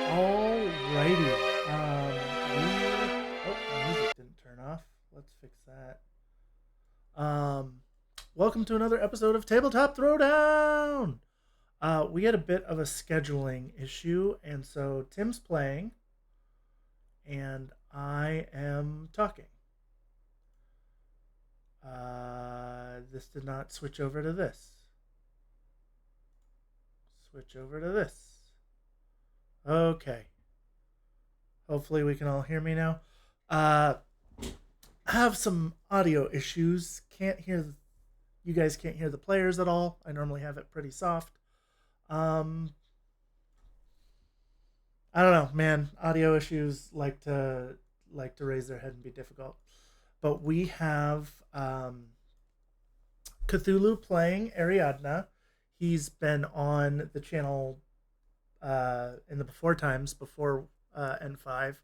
Alrighty. Music didn't turn off. Let's fix that. Welcome to another episode of Tabletop Throwdown. We had a bit of a scheduling issue, and so Tim's playing, and I am talking. This did not switch over to this. Switch over to this. Okay. Hopefully, we can all hear me now. I have some audio issues. You guys can't hear the players at all. I normally have it pretty soft. Um, I don't know, man. Audio issues like to raise their head and be difficult. But we have Cthulhu playing Ariadna. He's been on the channel in the before times before N5.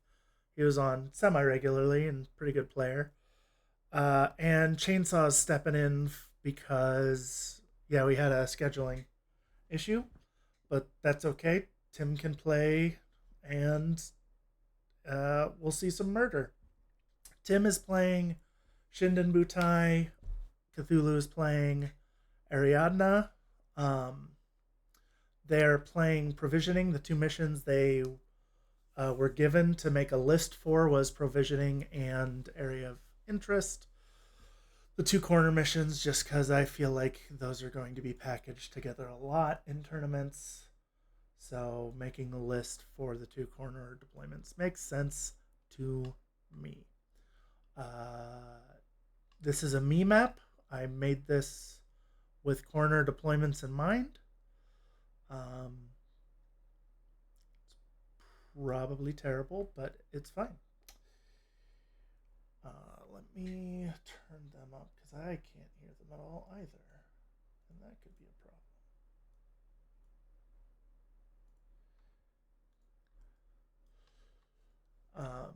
He was on semi regularly and pretty good player. And Chainsaw's stepping in because yeah, we had a scheduling issue, but that's okay. Tim can play, and we'll see some murder. Tim is playing Shindenbutai. Cthulhu is playing Ariadna. Um, they're playing provisioning. The two missions they were given to make a list for was provisioning and area of interest. The two corner missions, just because I feel like those are going to be packaged together a lot in tournaments. So making a list for the two corner deployments makes sense to me. This is a me map. I made this with corner deployments in mind. It's probably terrible, but it's fine. Let me turn them up because I can't hear them at all either. And that could be a problem.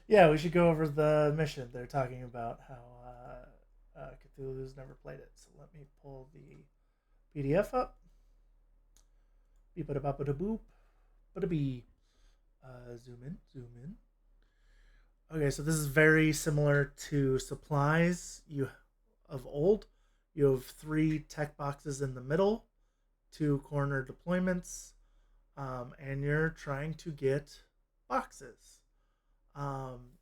Yeah, we should go over the mission. They're talking about how Cthulhu's never played it. So let me pull the PDF up. Beep a bop a boop. But a bee. Zoom in, zoom in. Okay, so this is very similar to supplies of old. You have three tech boxes in the middle, two corner deployments, and you're trying to get boxes. Um,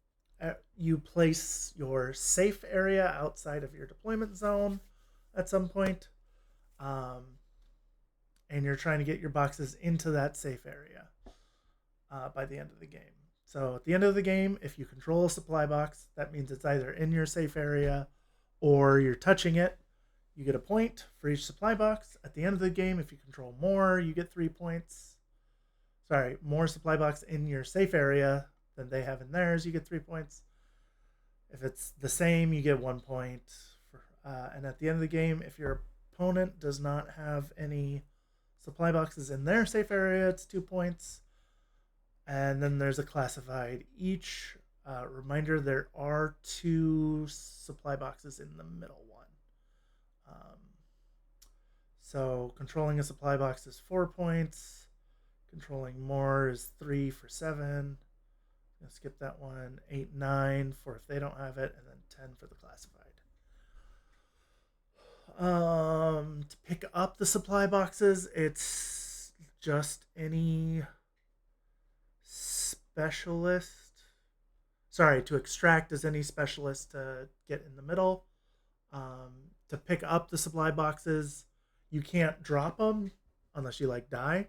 you place your safe area outside of your deployment zone at some point, um, and you're trying to get your boxes into that safe area by the end of the game. So at the end of the game, if you control a supply box, that means it's either in your safe area or you're touching it. You get a point for each supply box. At the end of the game, if you control more, you get 3 points. Sorry, more supply box in your safe area than they have in theirs, you get 3 points. If it's the same, you get 1 point. And at the end of the game, if your opponent does not have any supply boxes in their safe area, it's 2 points. And then there's a classified each. Reminder, there are 2 supply boxes in the middle one. So controlling a supply box is 4 points. Controlling more is 3 for 7. I'll skip that one. 8, 9 for if they don't have it, and then 10 for the classified. To pick up the supply boxes, it's just any specialist. Sorry, to extract is any specialist to get in the middle. To pick up the supply boxes, you can't drop them unless you like die.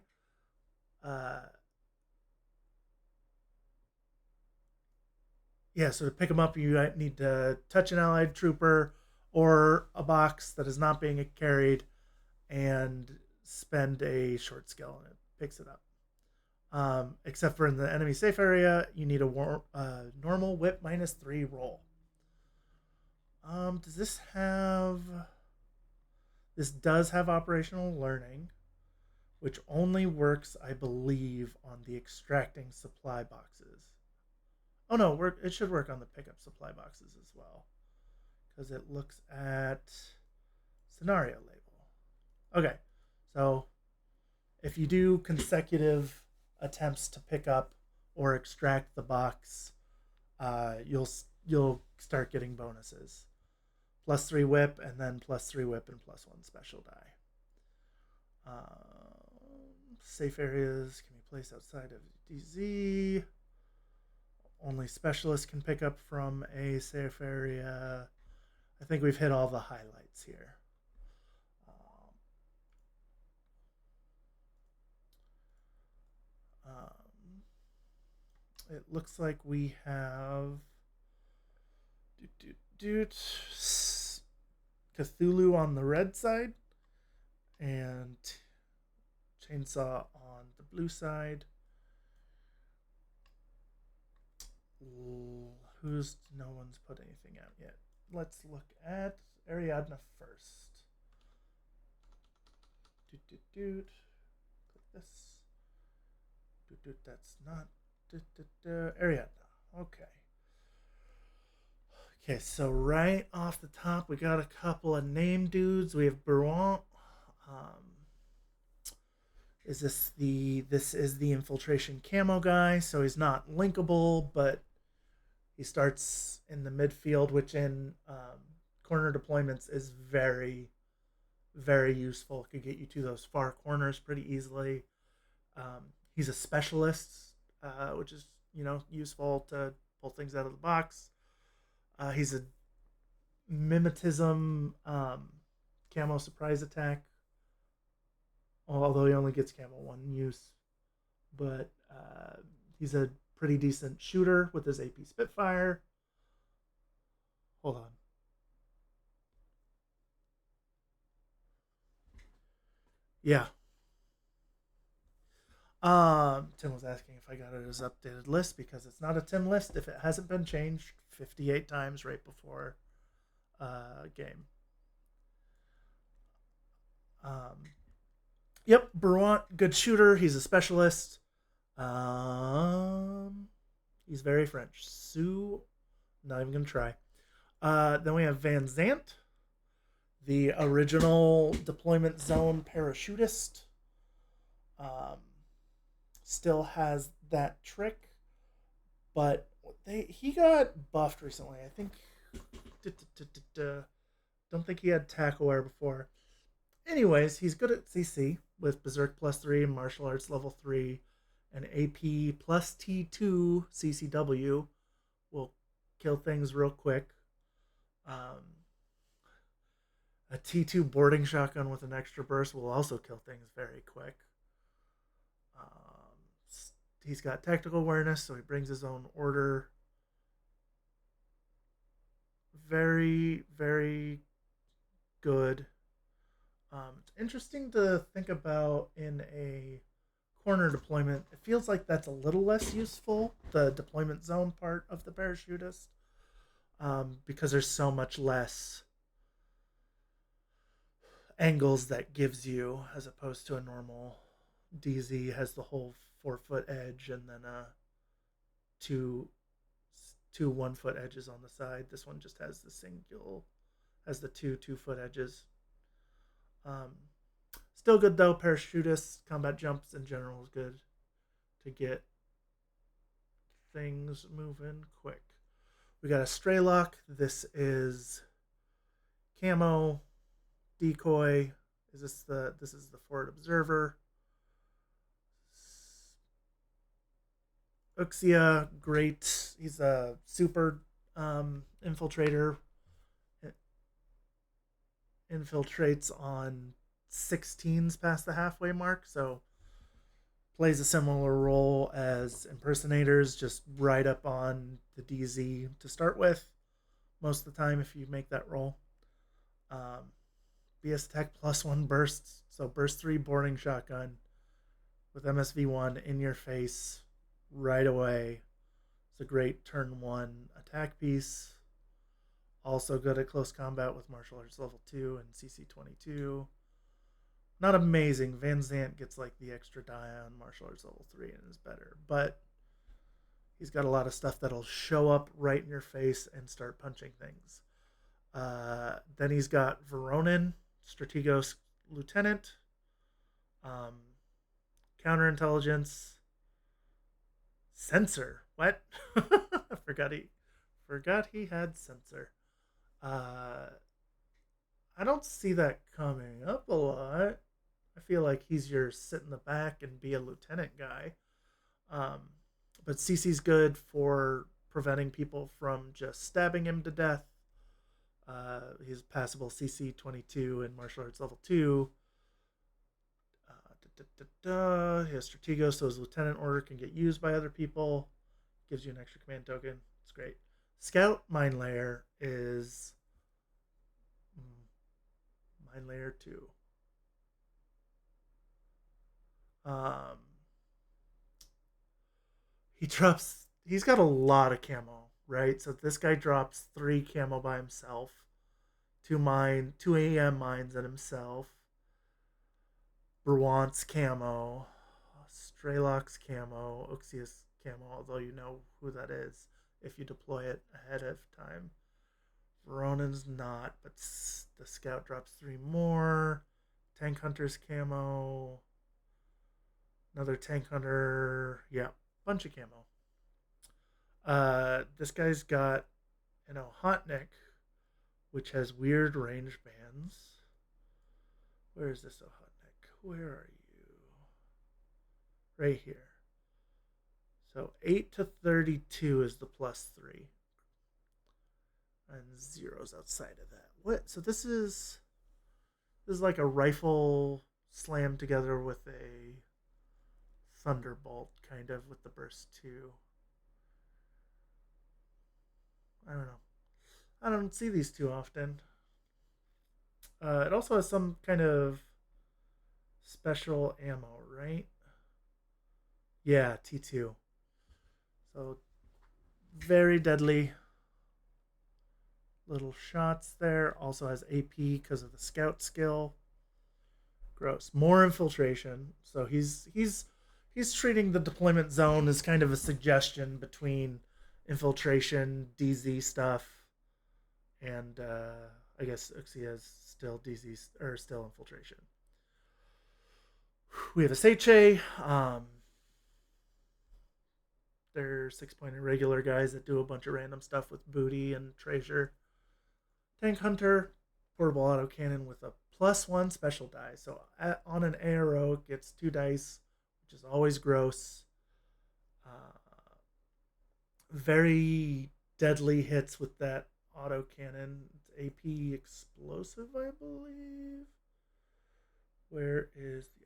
Yeah, so to pick them up, you need to touch an allied trooper or a box that is not being carried and spend a short skill and it picks it up. Except for in the enemy safe area, you need a normal whip -3 roll. Does this have... This does have operational learning, which only works, I believe, on the extracting supply boxes. Oh no, it should work on the pickup supply boxes as well, because it looks at scenario label. Okay, so if you do consecutive attempts to pick up or extract the box, you'll start getting bonuses. +3 whip, and then +3 whip and +1 special die. Safe areas can be placed outside of DZ. Only specialists can pick up from a safe area. I think we've hit all the highlights here. Um, it looks like we have Cthulhu on the red side and Chainsaw on the blue side. Who's no one's put anything out yet. Let's look at Ariadna first. Click this. That's not Ariadna. Okay. Okay, so right off the top, we got a couple of name dudes. We have Baron. Is this is the infiltration camo guy? So he's not linkable, but he starts in the midfield, which in corner deployments is very, very useful. It could get you to those far corners pretty easily. He's a specialist, which is useful to pull things out of the box. He's a mimetism camo surprise attack, although he only gets camo one use. But he's a pretty decent shooter with his AP Spitfire. Hold on. Yeah. Tim was asking if I got it as updated list because it's not a Tim list if it hasn't been changed 58 times right before game. Yep, Bruant, good shooter. He's a specialist. He's very French. Sue, not even gonna try. Then we have Van Zant, the original deployment zone parachutist. Still has that trick, but he got buffed recently. I think don't think he had tackle wear before. Anyways, he's good at CC with Berserk +3, Martial Arts level 3, and AP plus T2 CCW will kill things real quick. A T2 boarding shotgun with an extra burst will also kill things very quick. He's got tactical awareness, so he brings his own order. Very, very good. It's interesting to think about in a corner deployment. It feels like that's a little less useful, the deployment zone part of the parachutist, because there's so much less angles that gives you as opposed to a normal DZ has the whole 4-foot edge and then two 1-foot edges on the side. This one just has the two 2-foot edges. Still good though. Parachutists, combat jumps in general is good to get things moving quick. We got a Straylock. This is camo, decoy. This is the forward observer. Uxia, great. He's a super infiltrator. Infiltrates on 16s past the halfway mark, so plays a similar role as impersonators, just right up on the DZ to start with. Most of the time, if you make that role. BS Tech +1 bursts, so burst 3 boarding shotgun with MSV1 in your face right away. It's a great turn 1 attack piece. Also good at close combat with martial arts level 2 and CC22. Not amazing. Van Zant gets like the extra die on martial arts level 3 and is better, but he's got a lot of stuff that'll show up right in your face and start punching things. Then he's got Veronin, Strategos lieutenant, um, counterintelligence, sensor. What? I forgot he had sensor. Uh, I don't see that coming up a lot. I feel like he's your sit in the back and be a lieutenant guy. Um, but CC's good for preventing people from just stabbing him to death. He's passable CC 22 in martial arts level 2. He has Stratego, so his lieutenant order can get used by other people. Gives you an extra command token. It's great. Scout Mine Layer is Mine Layer 2. Um, he's got a lot of camo, right? So this guy drops 3 camo by himself. 2 AM mines at himself. Bruant's camo. Strelok's camo. Uxia's camo, although you know who that is if you deploy it ahead of time. Veronan's not, but the scout drops 3 more. Tank Hunter's camo. Another Tank Hunter. Yeah, bunch of camo. This guy's got an Ohotnik, which has weird range bands. Where is this Ohotnik? Where are you? Right here. So 8 to 32 is the +3. And zeros outside of that. What? So this is like a rifle slammed together with a thunderbolt, kind of, with the burst 2. I don't know. I don't see these too often. It also has some kind of special ammo, right? Yeah, T2. So very deadly little shots there. Also has AP because of the scout skill. Gross. More infiltration. So he's treating the deployment zone as kind of a suggestion between infiltration, DZ stuff, and I guess Uxia's still DZ or still infiltration. We have a Seiche. They're 6-point irregular guys that do a bunch of random stuff with booty and treasure. Tank Hunter, portable autocannon with a +1 special die. So on an ARO, it gets 2 dice, which is always gross. Very deadly hits with that autocannon. It's AP explosive, I believe. Where is the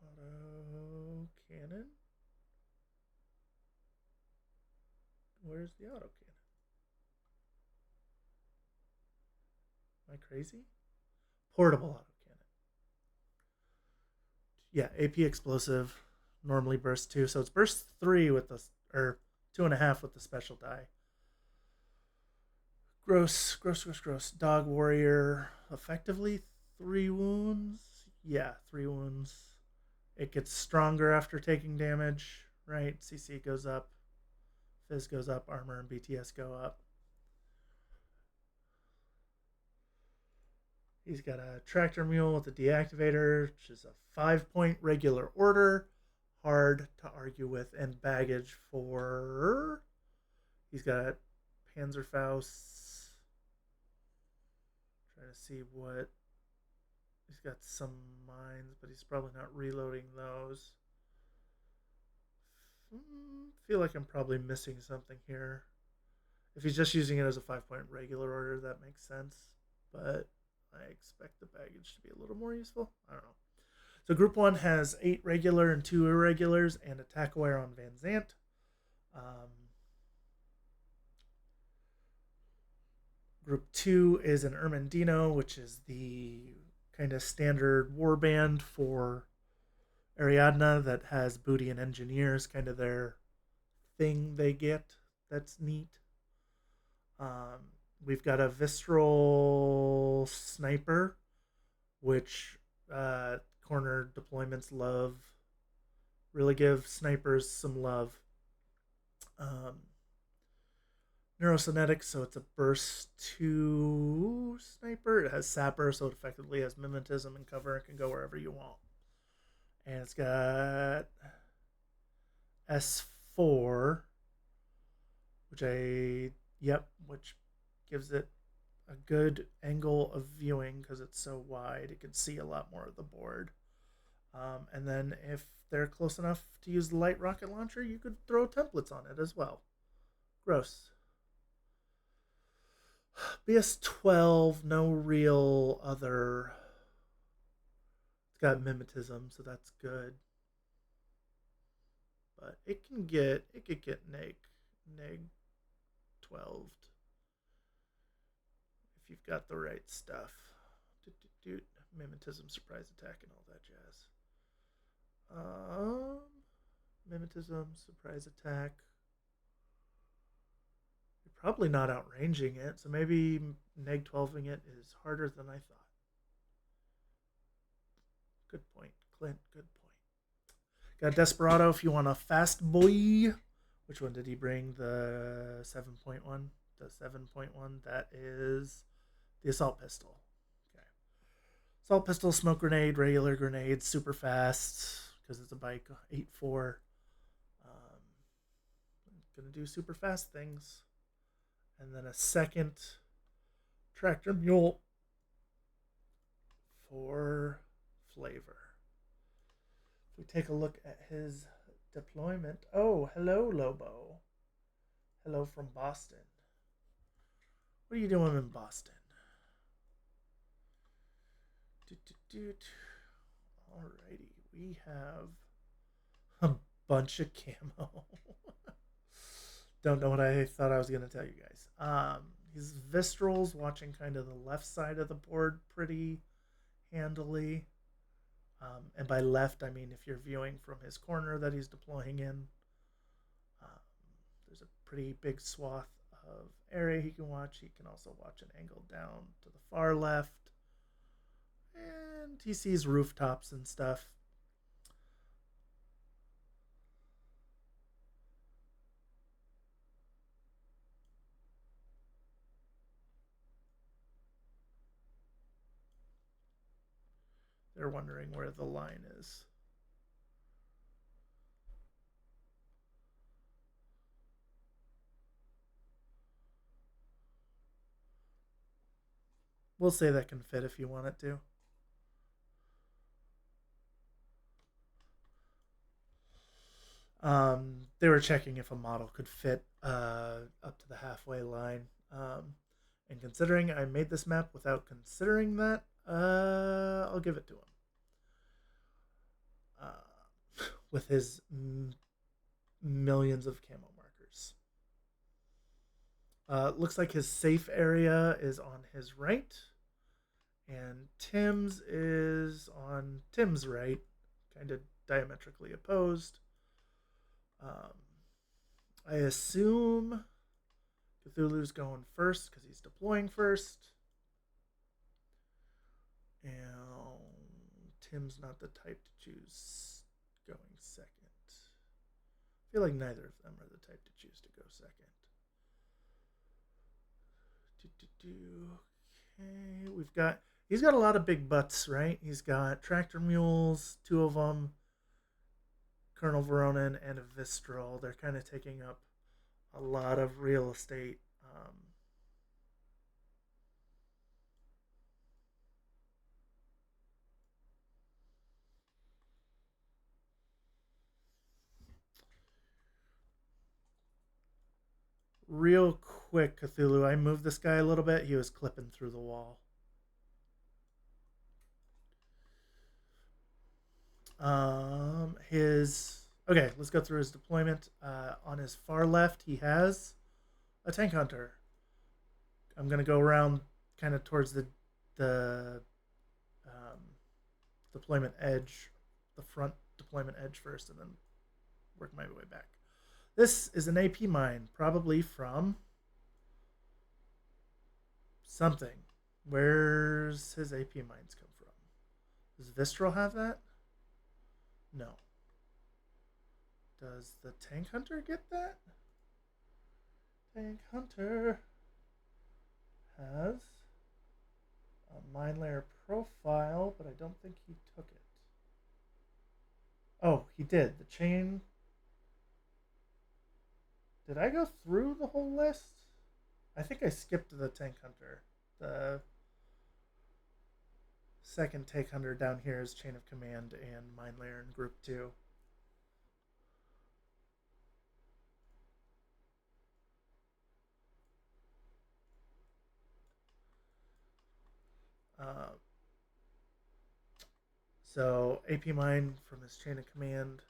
autocannon? Where's the autocannon? Am I crazy? Portable autocannon. Yeah, AP explosive. Normally burst 2. So it's burst 3 with the, or 2.5 with the special die. Gross. Dog warrior. Effectively 3 wounds. Yeah, 3 wounds. It gets stronger after taking damage, right? CC goes up. Fizz goes up. Armor and BTS go up. He's got a tractor mule with a deactivator, which is a 5-point regular order. Hard to argue with, and baggage for. He's got Panzerfaust. Trying to see what. He's got some mines, but he's probably not reloading those. Feel like I'm probably missing something here. If he's just using it as a 5-point regular order, that makes sense. But I expect the baggage to be a little more useful. I don't know. So Group 1 has 8 regular and 2 irregulars and attack aware on Van Zant. Group 2 is an Ermendino, which is the kind of standard warband for Ariadna that has booty and engineers, kind of their thing they get. That's neat. We've got a Visceral Sniper, which corner deployments love. Really give snipers some love. Neurokinetic, so it's a burst 2 sniper. It has sapper, so it effectively has mimetism and cover and can go wherever you want. And it's got S4, which gives it a good angle of viewing because it's so wide. It can see a lot more of the board. And then if they're close enough to use the light rocket launcher, you could throw templates on it as well. Gross. BS12, no real other. It's got mimetism, so that's good. But it could get neg 12 if you've got the right stuff. Mimetism, surprise attack, and all that jazz. Mimetism, surprise attack. You're probably not outranging it, so maybe neg 12ing it is harder than I thought. Good point, Clint. Good point. Got Desperado if you want a fast boy. Which one did he bring? The 7.1? The 7.1? That is the assault pistol. Okay. Assault pistol, smoke grenade, regular grenade, super fast because it's a bike 8.4. Gonna do super fast things. And then a second tractor mule for flavor. If we take a look at his deployment. Oh, hello, Lobo. Hello from Boston. What are you doing in Boston? Alrighty, we have a bunch of camo. Don't know what I thought I was going to tell you guys. He's Vistrals watching kind of the left side of the board pretty handily. And by left, I mean if you're viewing from his corner that he's deploying in. There's a pretty big swath of area he can watch. He can also watch an angle down to the far left. And he sees rooftops and stuff. They're wondering where the line is. We'll say that can fit if you want it to. They were checking if a model could fit up to the halfway line. And considering I made this map without considering that, I'll give it to him. With his millions of camo markers. Looks like his safe area is on his right. And Tim's is on Tim's right. Kind of diametrically opposed. I assume Cathulhu's going first because he's deploying first. And Tim's not the type to choose going second. I feel like neither of them are the type to choose to go second. Okay, he's got a lot of big butts, right? He's got tractor mules, 2 of them, Colonel Veronin, and a Vistral. They're kind of taking up a lot of real estate. Real quick, Cthulhu, I moved this guy a little bit. He was clipping through the wall. Okay, let's go through his deployment. On his far left, he has a tank hunter. I'm gonna go around kind of towards the deployment edge, the front deployment edge first, and then work my way back. This is an AP mine, probably from something. Where's his AP mines come from? Does Vistral have that? No. Does the tank hunter get that? Tank Hunter has a mine layer profile, but I don't think he took it. Oh, he did. The chain. Did I go through the whole list? I think I skipped the Tank Hunter. The second Tank Hunter down here is Chain of Command and Mine Layer in Group 2. Uh, so AP Mine from his Chain of Command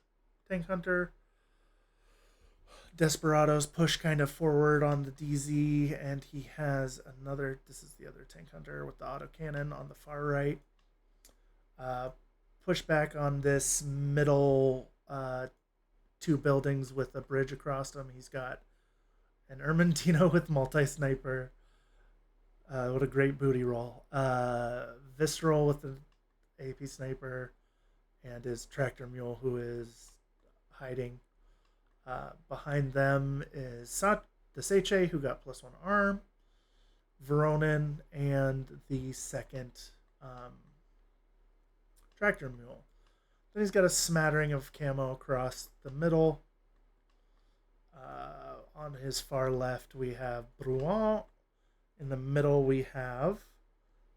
Tank Hunter. Desperados push kind of forward on the DZ, and he has another. This is the other Tank Hunter with the autocannon on the far right. Push back on this middle two buildings with a bridge across them. He's got an Ermentino with multi sniper. What a great booty roll. Visceral with the AP sniper, and his tractor mule who is hiding. Behind them is the Seiche who got +1 arm, Veronin, and the second um, tractor mule. Then he's got a smattering of camo across the middle. On his far left, we have Bruant. In the middle, we have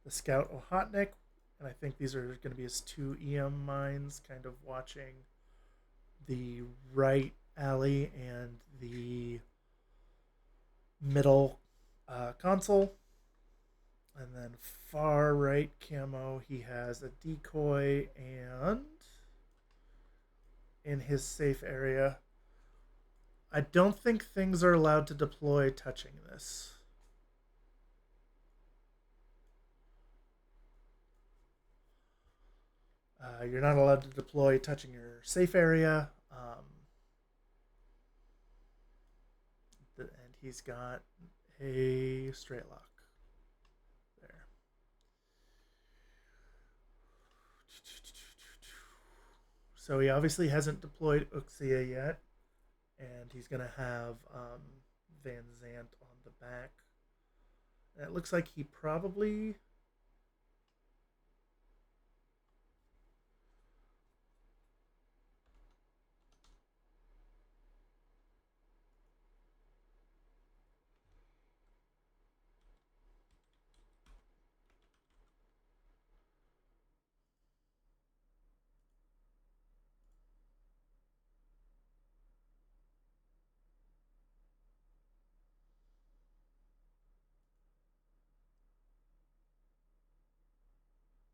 the Scout Ohotnik. And I think these are going to be his two EM mines, kind of watching the right alley and the middle console. And then far right camo, he has a decoy, and in his safe area, I don't think things are allowed to deploy touching this. You're not allowed to deploy touching your safe area. And he's got a straight lock there. So he obviously hasn't deployed Uxia yet. And he's going to have Van Zant on the back. And it looks like he probably.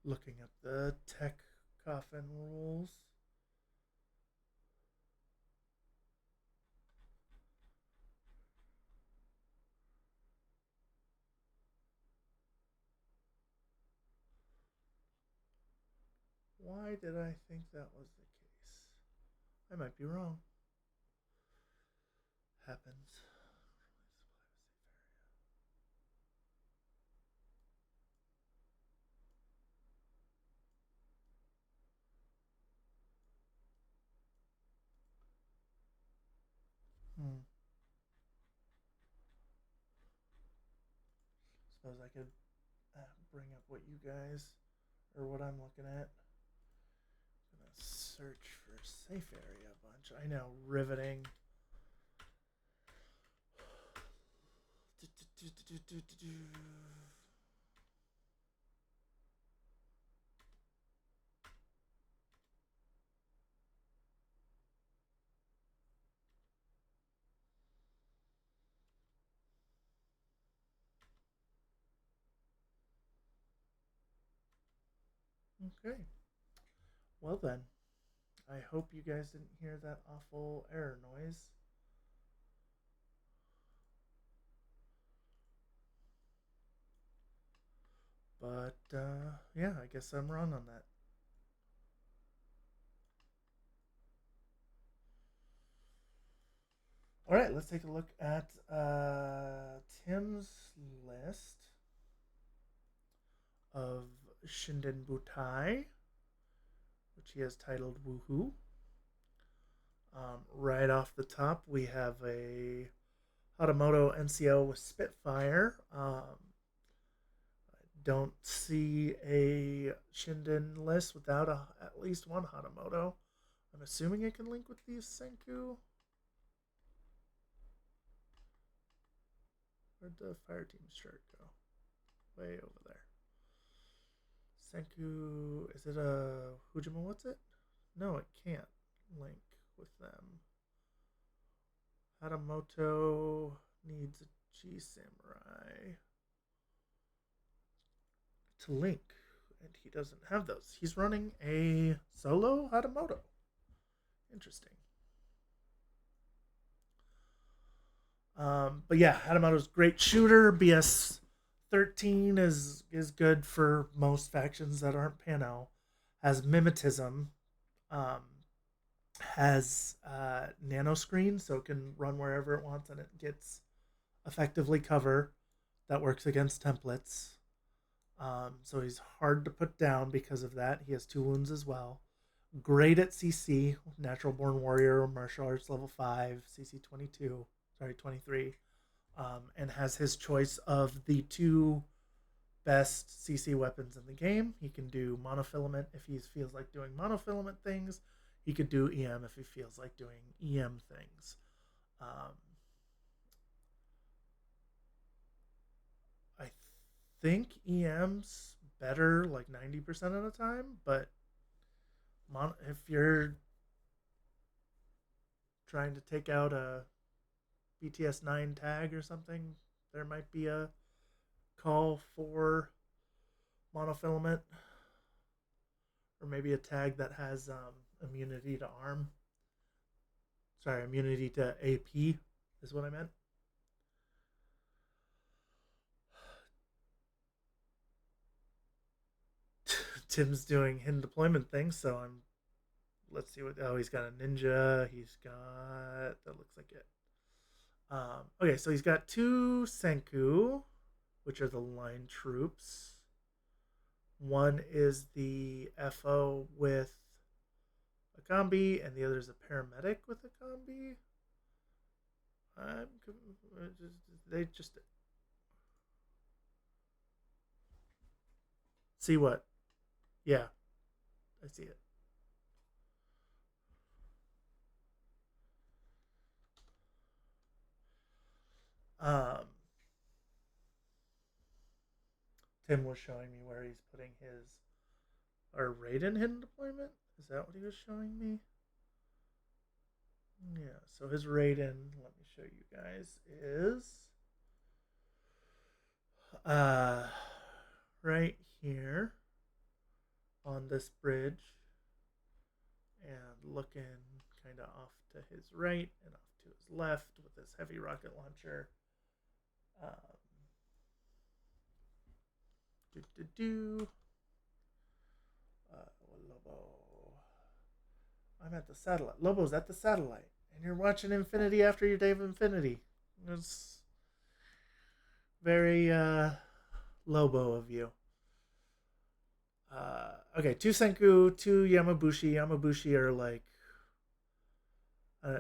Looking at the tech coffin rules. Why did I think that was the case? I might be wrong. Happens. Hmm. Suppose I could bring up what you guys or what I'm looking at. I'm gonna search for safe area a bunch. I know, riveting. Okay. Well then, I hope you guys didn't hear that awful error noise. But yeah, I guess I'm wrong on that. All right, let's take a look at Tim's list of Shindenbutai, which he has titled Woohoo. Right off the top, we have a Hatamoto NCO with Spitfire. Don't see a Shinden list without at least one Hatamoto. I'm assuming it can link with these Senku. Where'd the fire team shirt go? Way over there. Senku, is it a Hujima? What's it? No, it can't link with them. Hatamoto needs a G Samurai to link, and he doesn't have those. He's running a solo Hatamoto. Interesting. But yeah, Hatamoto's great shooter. BS 13 is good for most factions that aren't Pano. Has mimetism. Um, has nano screen, so it can run wherever it wants, and it gets effectively cover that works against templates. So he's hard to put down because of that. He has 2 wounds as well. Great at CC, Natural Born Warrior, Martial Arts level 5, CC 22, sorry, 23, and has his choice of the 2 best CC weapons in the game. He can do monofilament if he feels like doing monofilament things. He could do EM if he feels like doing EM things. I think EM's better like 90% of the time, but if you're trying to take out a BTS 9 tag or something, there might be a call for monofilament, or maybe a tag that has immunity to arm. Sorry, immunity to AP is what I meant. Tim's doing hidden deployment things, so I'm. Let's see what. Oh, he's got a ninja. He's got. That looks like it. Okay, so he's got 2 Senku, which are the line troops. One is the FO with a combi, and the other is a paramedic with a combi. They just see what? Yeah, I see it. Um, Tim was showing me where he's putting his or Raiden hidden deployment. Is that what he was showing me? Yeah. So his Raiden, let me show you guys, is uh right here on this bridge, and looking kind of off to his right and off to his left with this heavy rocket launcher. Um, do do do. Lobo. I'm at the satellite. Lobo's at the satellite, and you're watching Infinity after your day of Infinity. It's very Lobo of you. Okay, 2 Senku, 2 Yamabushi. Yamabushi are like uh,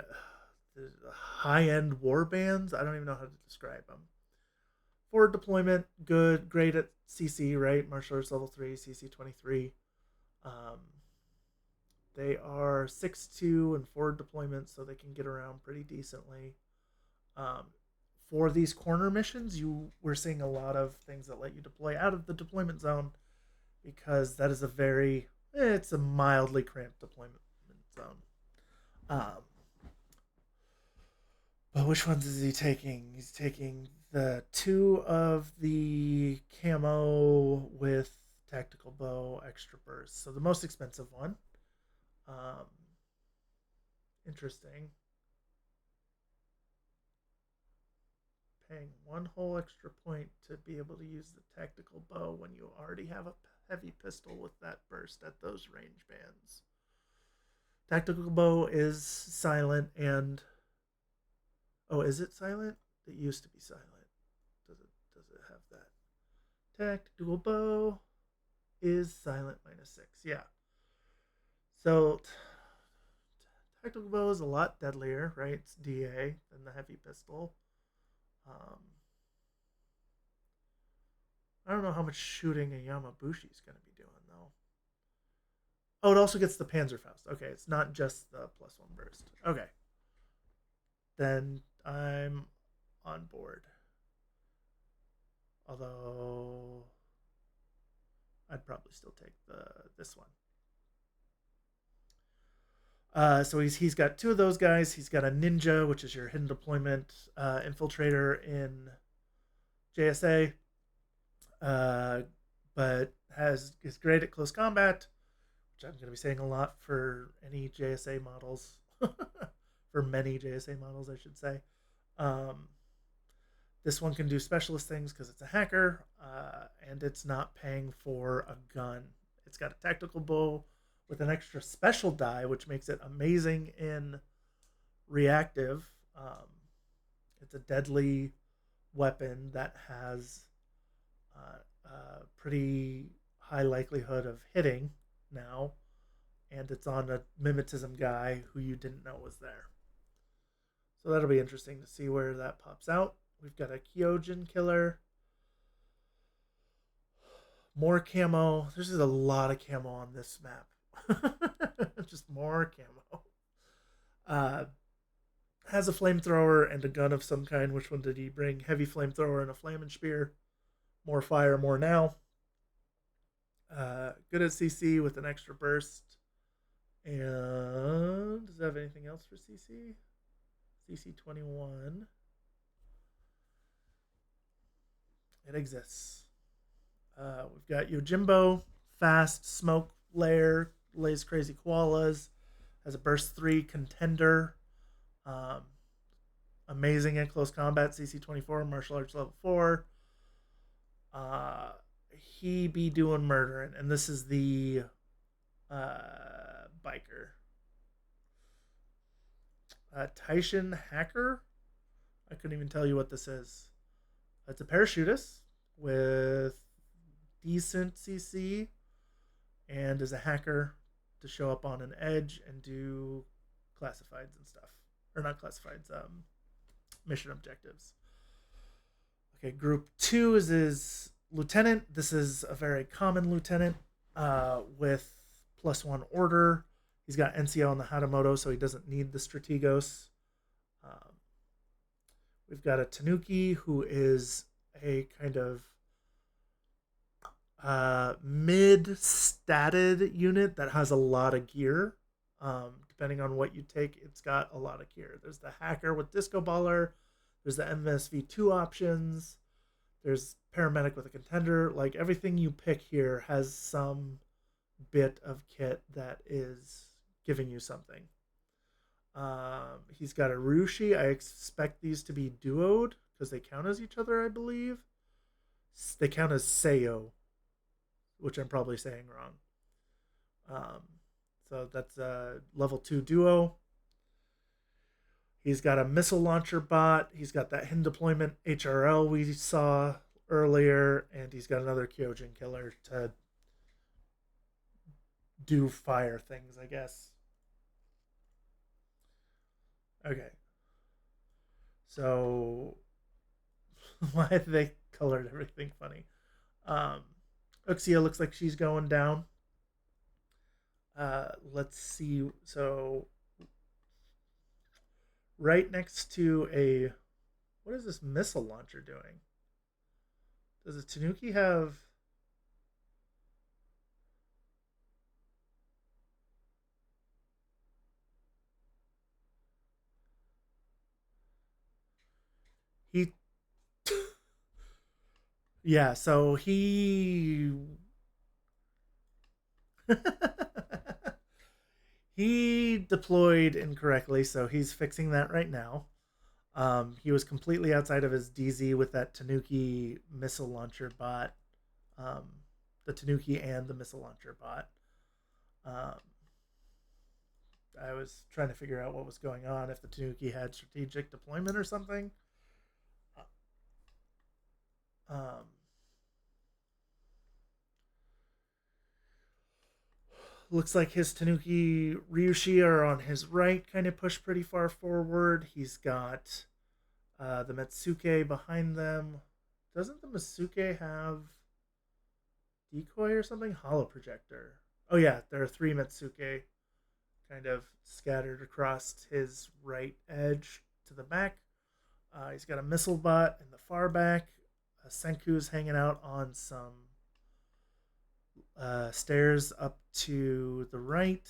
high-end war bands. I don't even know how to describe them. Forward deployment, good, great at CC, right? Martial Arts level 3, CC 23. Um, they are 6'2" and forward deployment, so they can get around pretty decently. Um, for these corner missions, we're seeing a lot of things that let you deploy out of the deployment zone, because that is it's a mildly cramped deployment zone. Um, but which ones is he taking? He's taking the 2 of the camo with tactical bow extra burst. So the most expensive one. Um, interesting. Paying 1 whole extra point to be able to use the tactical bow when you already have a heavy pistol with that burst at those range bands. Tactical bow is silent and oh, is it silent? It used to be silent. Does it have that? Tactical bow is silent -6. Yeah. So tactical bow is a lot deadlier, right? It's DA than the heavy pistol. Um, I don't know how much shooting a Yamabushi is going to be doing, though. Oh, it also gets the Panzerfaust. Okay, it's not just the +1 burst. Okay. Then I'm on board. Although I'd probably still take this one. So he's got two of those guys. He's got a ninja, which is your hidden deployment infiltrator in JSA, uh, but is great at close combat, which I'm going to be saying a lot for any JSA models, for many JSA models, I should say. Um, this one can do specialist things because it's a hacker, and it's not paying for a gun. It's got a tactical bow with an extra special die, which makes it amazing in reactive. It's a deadly weapon that has a pretty high likelihood of hitting now, and it's on a mimetism guy who you didn't know was there. So that'll be interesting to see where that pops out. We've got a Kyojin killer. More camo. There's just a lot of camo on this map. Just more camo. Uh, has a flamethrower and a gun of some kind. Which one did he bring? Heavy flamethrower and a flaming spear. More fire, more now. Good at CC with an extra burst. And does it have anything else for CC? CC 21. It exists. We've got Yojimbo, fast smoke layer, lays crazy koalas, has a burst 3 contender, um, amazing at close combat, CC 24, martial arts level 4. He be doing murdering, and this is the biker. Taishin Hacker. I couldn't even tell you what this is. It's a parachutist with decent CC and is a hacker to show up on an edge and do classifieds and stuff. Or not classifieds, mission objectives. Okay, group 2 is his lieutenant. This is a very common lieutenant with +1 order. He's got NCO on the Hatamoto, so he doesn't need the Strategos. We've got a Tanuki, who is a kind of mid-statted unit that has a lot of gear. Depending on what you take, it's got a lot of gear. There's the hacker with Disco Baller. There's the MSV2 options. There's paramedic with a contender. Like, everything you pick here has some bit of kit that is giving you something. He's got a Ryushi. I expect these to be duoed because they count as each other, I believe. They count as Seiyo, which I'm probably saying wrong. So that's a level 2 duo. He's got a missile launcher bot. He's got that hidden deployment HRL we saw earlier, and he's got another Kyojin killer to do fire things, I guess. Okay. So why they colored everything funny? Uxia looks like she's going down. Let's see. So right next to a, what is this missile launcher doing? Does a Tanuki have? He, yeah. So he he deployed incorrectly, so he's fixing that right now. He was completely outside of his DZ with that Tanuki missile launcher bot. Um, the Tanuki and the missile launcher bot. Um, I was trying to figure out what was going on, if the Tanuki had strategic deployment or something. Um, looks like his Tanuki Ryushi are on his right, kind of pushed pretty far forward. He's got The Metsuke behind them. Doesn't the Metsuke have decoy or something? Hollow projector. Oh yeah, there are three Metsuke kind of scattered across his right edge to the back. He's got a missile bot in the far back. Senku's hanging out on some stairs up to the right.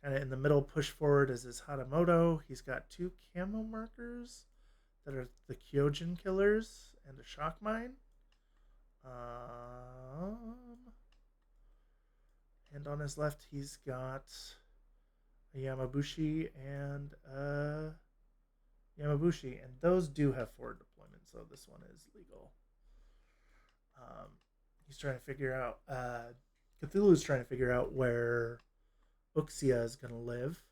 Kind of in the middle, push forward is his Hatamoto. He's got two camo markers that are the Kyojin killers and a shock mine. And on his left, he's got a Yamabushi and a Yamabushi, and those do have forward deployment, so this one is legal. He's trying to figure out. Cthulhu's trying to figure out where Uxia is going to live.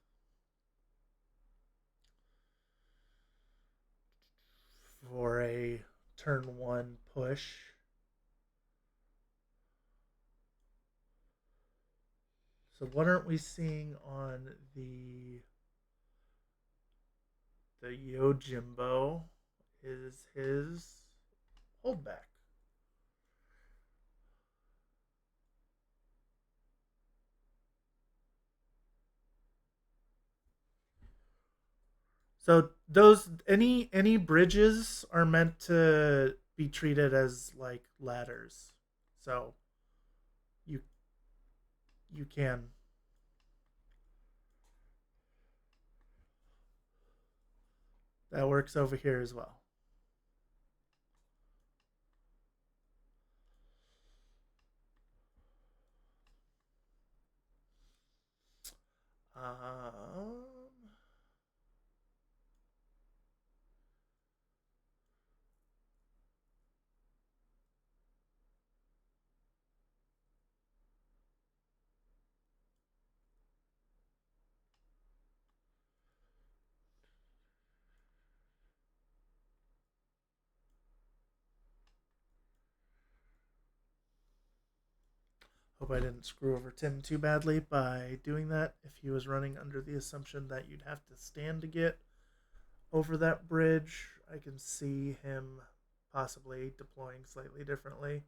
For a turn one push. So what aren't we seeing on the Yojimbo is his holdback. So those any bridges are meant to be treated as like ladders. So you you can that works over here as well. Um, Hope I didn't screw over Tim too badly by doing that. If he was running under the assumption that you'd have to stand to get over that bridge, I can see him possibly deploying slightly differently.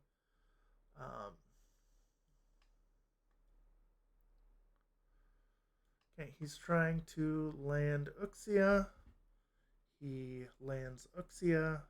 Okay, he's trying to land Uxia. He lands Uxia.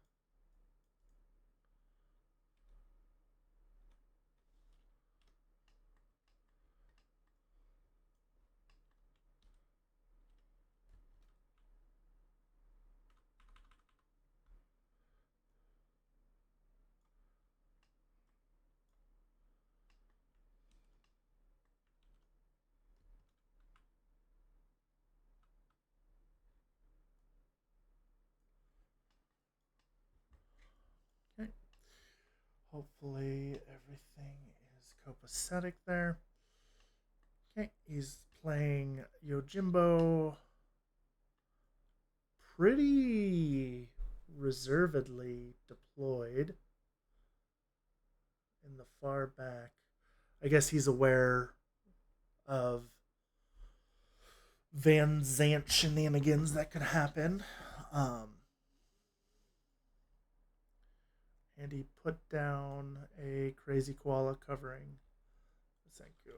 Okay. Hopefully everything is copacetic there. Okay, he's playing Yojimbo pretty reservedly deployed in the far back. I guess he's aware of Van Zant shenanigans that could happen. And he put down a crazy koala covering Senku.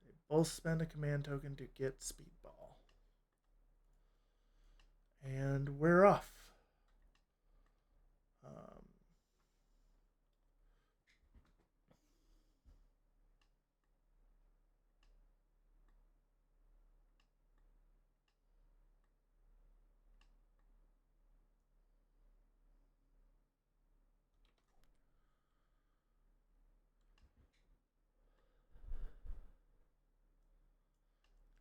They both spend a command token to get Speedball. And we're off.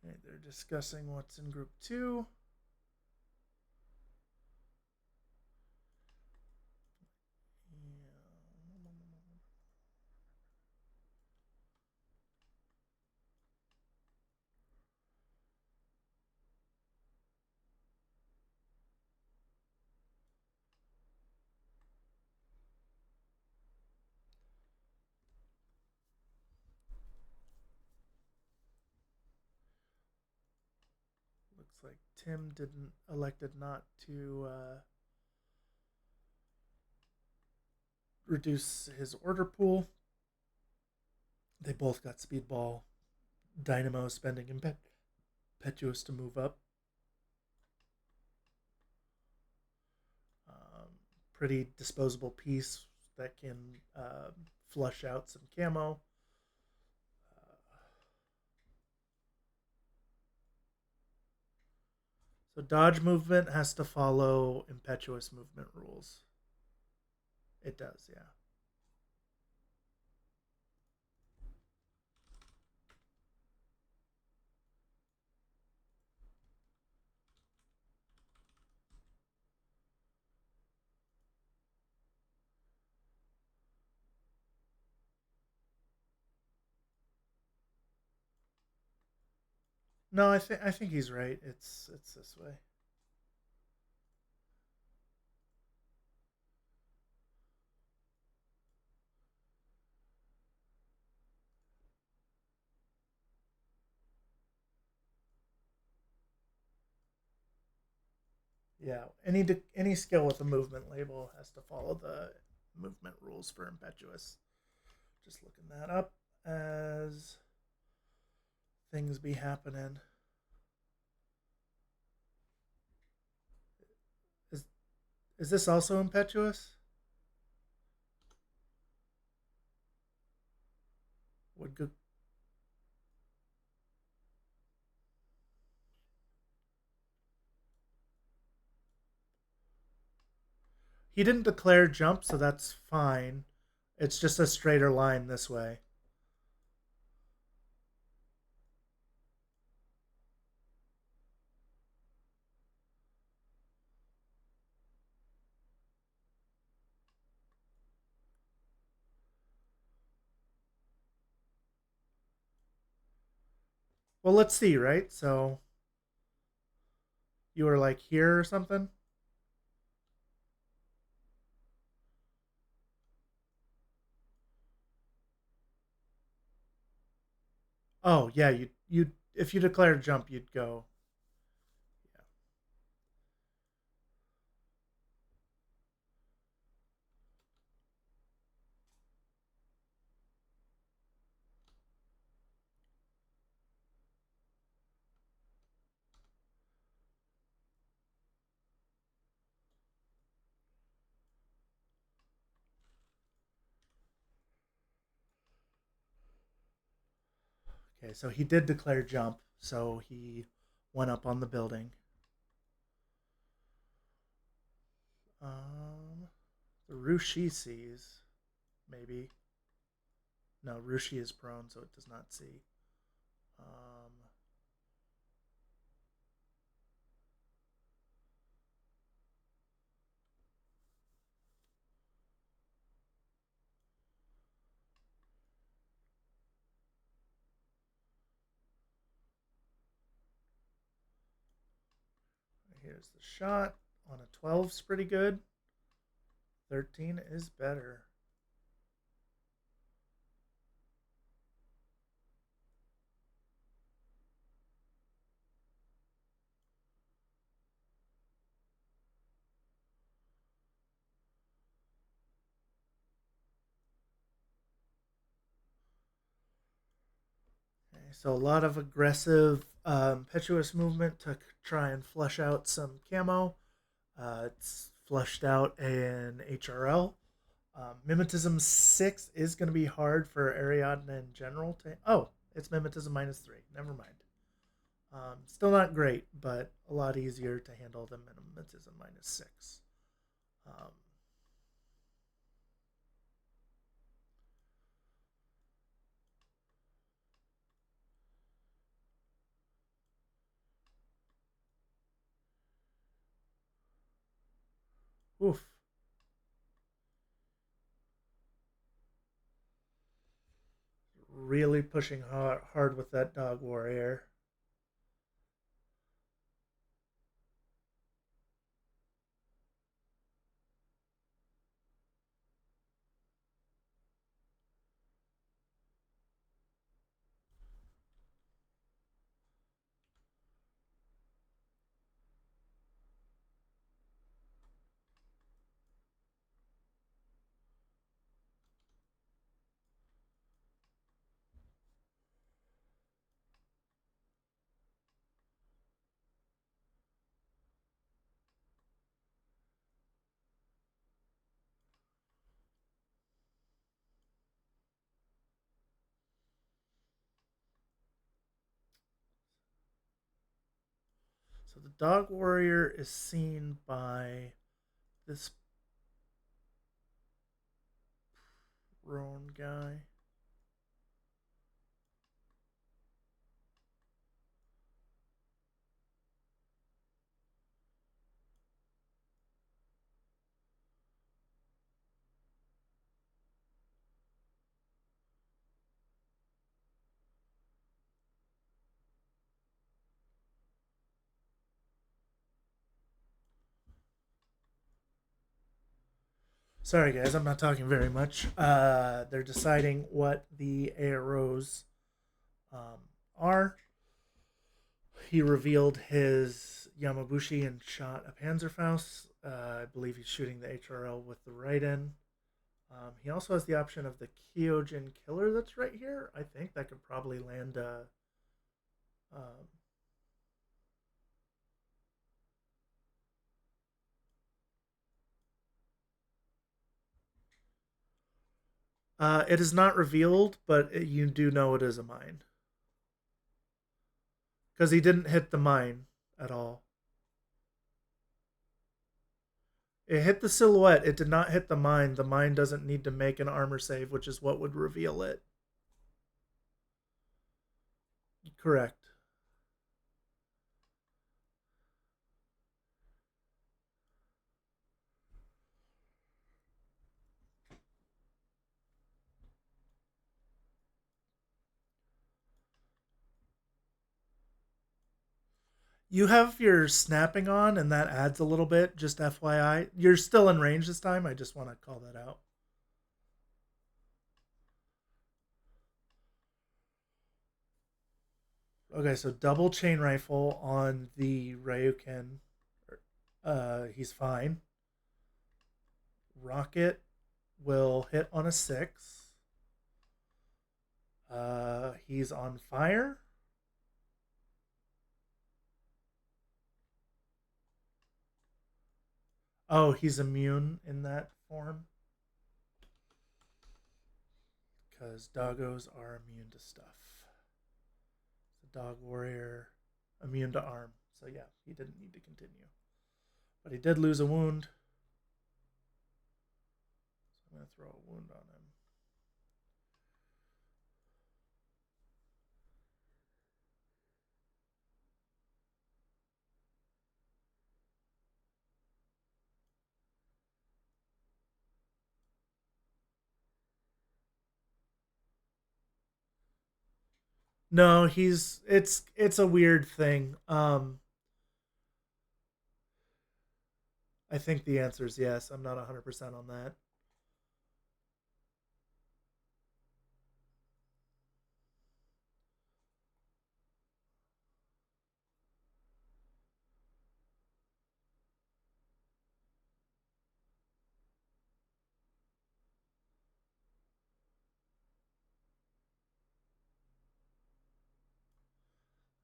Okay, they're discussing what's in group 2. Looks like Tim didn't elected not to reduce his order pool. They both got speedball. Dynamo spending impetuous to move up. Pretty disposable piece that can flush out some camo. So dodge movement has to follow impetuous movement rules. It does, yeah. No, I think he's right. It's this way. Yeah, any skill with a movement label has to follow the movement rules for impetuous. Just looking that up as things be happening. Is is this also impetuous? Would go, he didn't declare jump, so that's fine. It's just a straighter line this way. Well, let's see, right? So you were like here or something? Oh, yeah, you if you declared jump, you'd go. Yeah. Okay, so he did declare jump, so he went up on the building. The Rushi sees, maybe. No, Rushi is prone, so it does not see. Um, Here's the shot. On a 12 is pretty good. 13 is better. Okay, so a lot of aggressive, impetuous movement to try and flush out some camo. It's flushed out in HRL. Mimetism 6 is going to be hard for Ariadna in general. Oh, it's Mimetism -3. Never mind. Still not great, but a lot easier to handle than Mimetism -6. Um, oof. Really pushing hard with that dog warrior. So the dog warrior is seen by this prone guy. Sorry, guys, I'm not talking very much. They're deciding what the AROs um, are. He revealed his Yamabushi and shot a Panzerfaust. I believe he's shooting the HRL with the right in. He also has the option of the Kyojin Killer that's right here. I think that could probably land a. Um, it is not revealed, but you do know it is a mine. Because he didn't hit the mine at all. It hit the silhouette. It did not hit the mine. The mine doesn't need to make an armor save, which is what would reveal it. Correct. You have your snapping on, and that adds a little bit. Just FYI, you're still in range this time. I just want to call that out. Okay, so double chain rifle on the Ryuken. He's fine. Rocket will hit on a 6. He's on fire. Oh, he's immune in that form because doggos are immune to stuff. The dog warrior immune to arm. So yeah, he didn't need to continue, but he did lose a wound. So I'm gonna throw a wound on him. No, he's it's a weird thing. I think the answer is yes. I'm not 100% on that.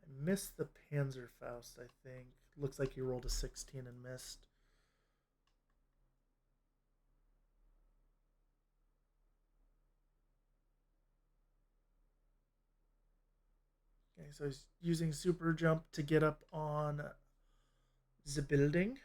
I missed the Panzerfaust, I think. Looks like you rolled a 16 and missed. Okay, so he's using super jump to get up on the building.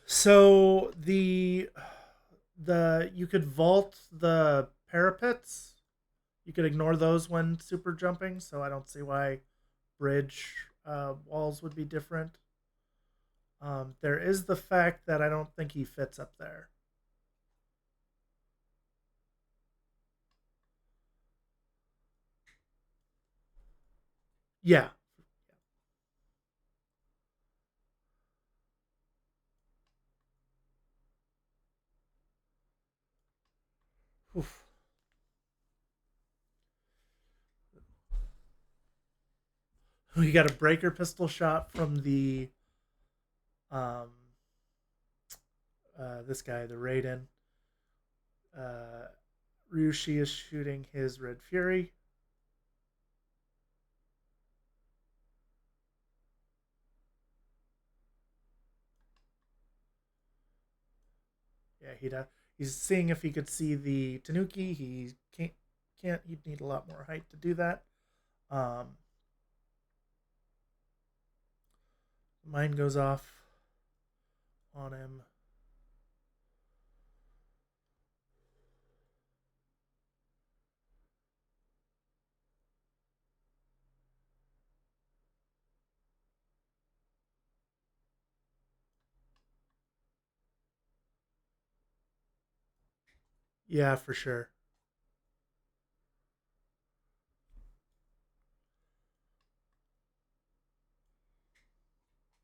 So the you could vault the parapets. You could ignore those when super jumping. So I don't see why bridge walls would be different. There is the fact that I don't think he fits up there. Yeah. Oof. We got a breaker pistol shot from the um this guy, the Raiden. Uh, Ryushi is shooting his Red Fury. Yeah, he's seeing if he could see the Tanuki. He can't. He'd need a lot more height to do that. Um, Mine goes off on him. Yeah, for sure.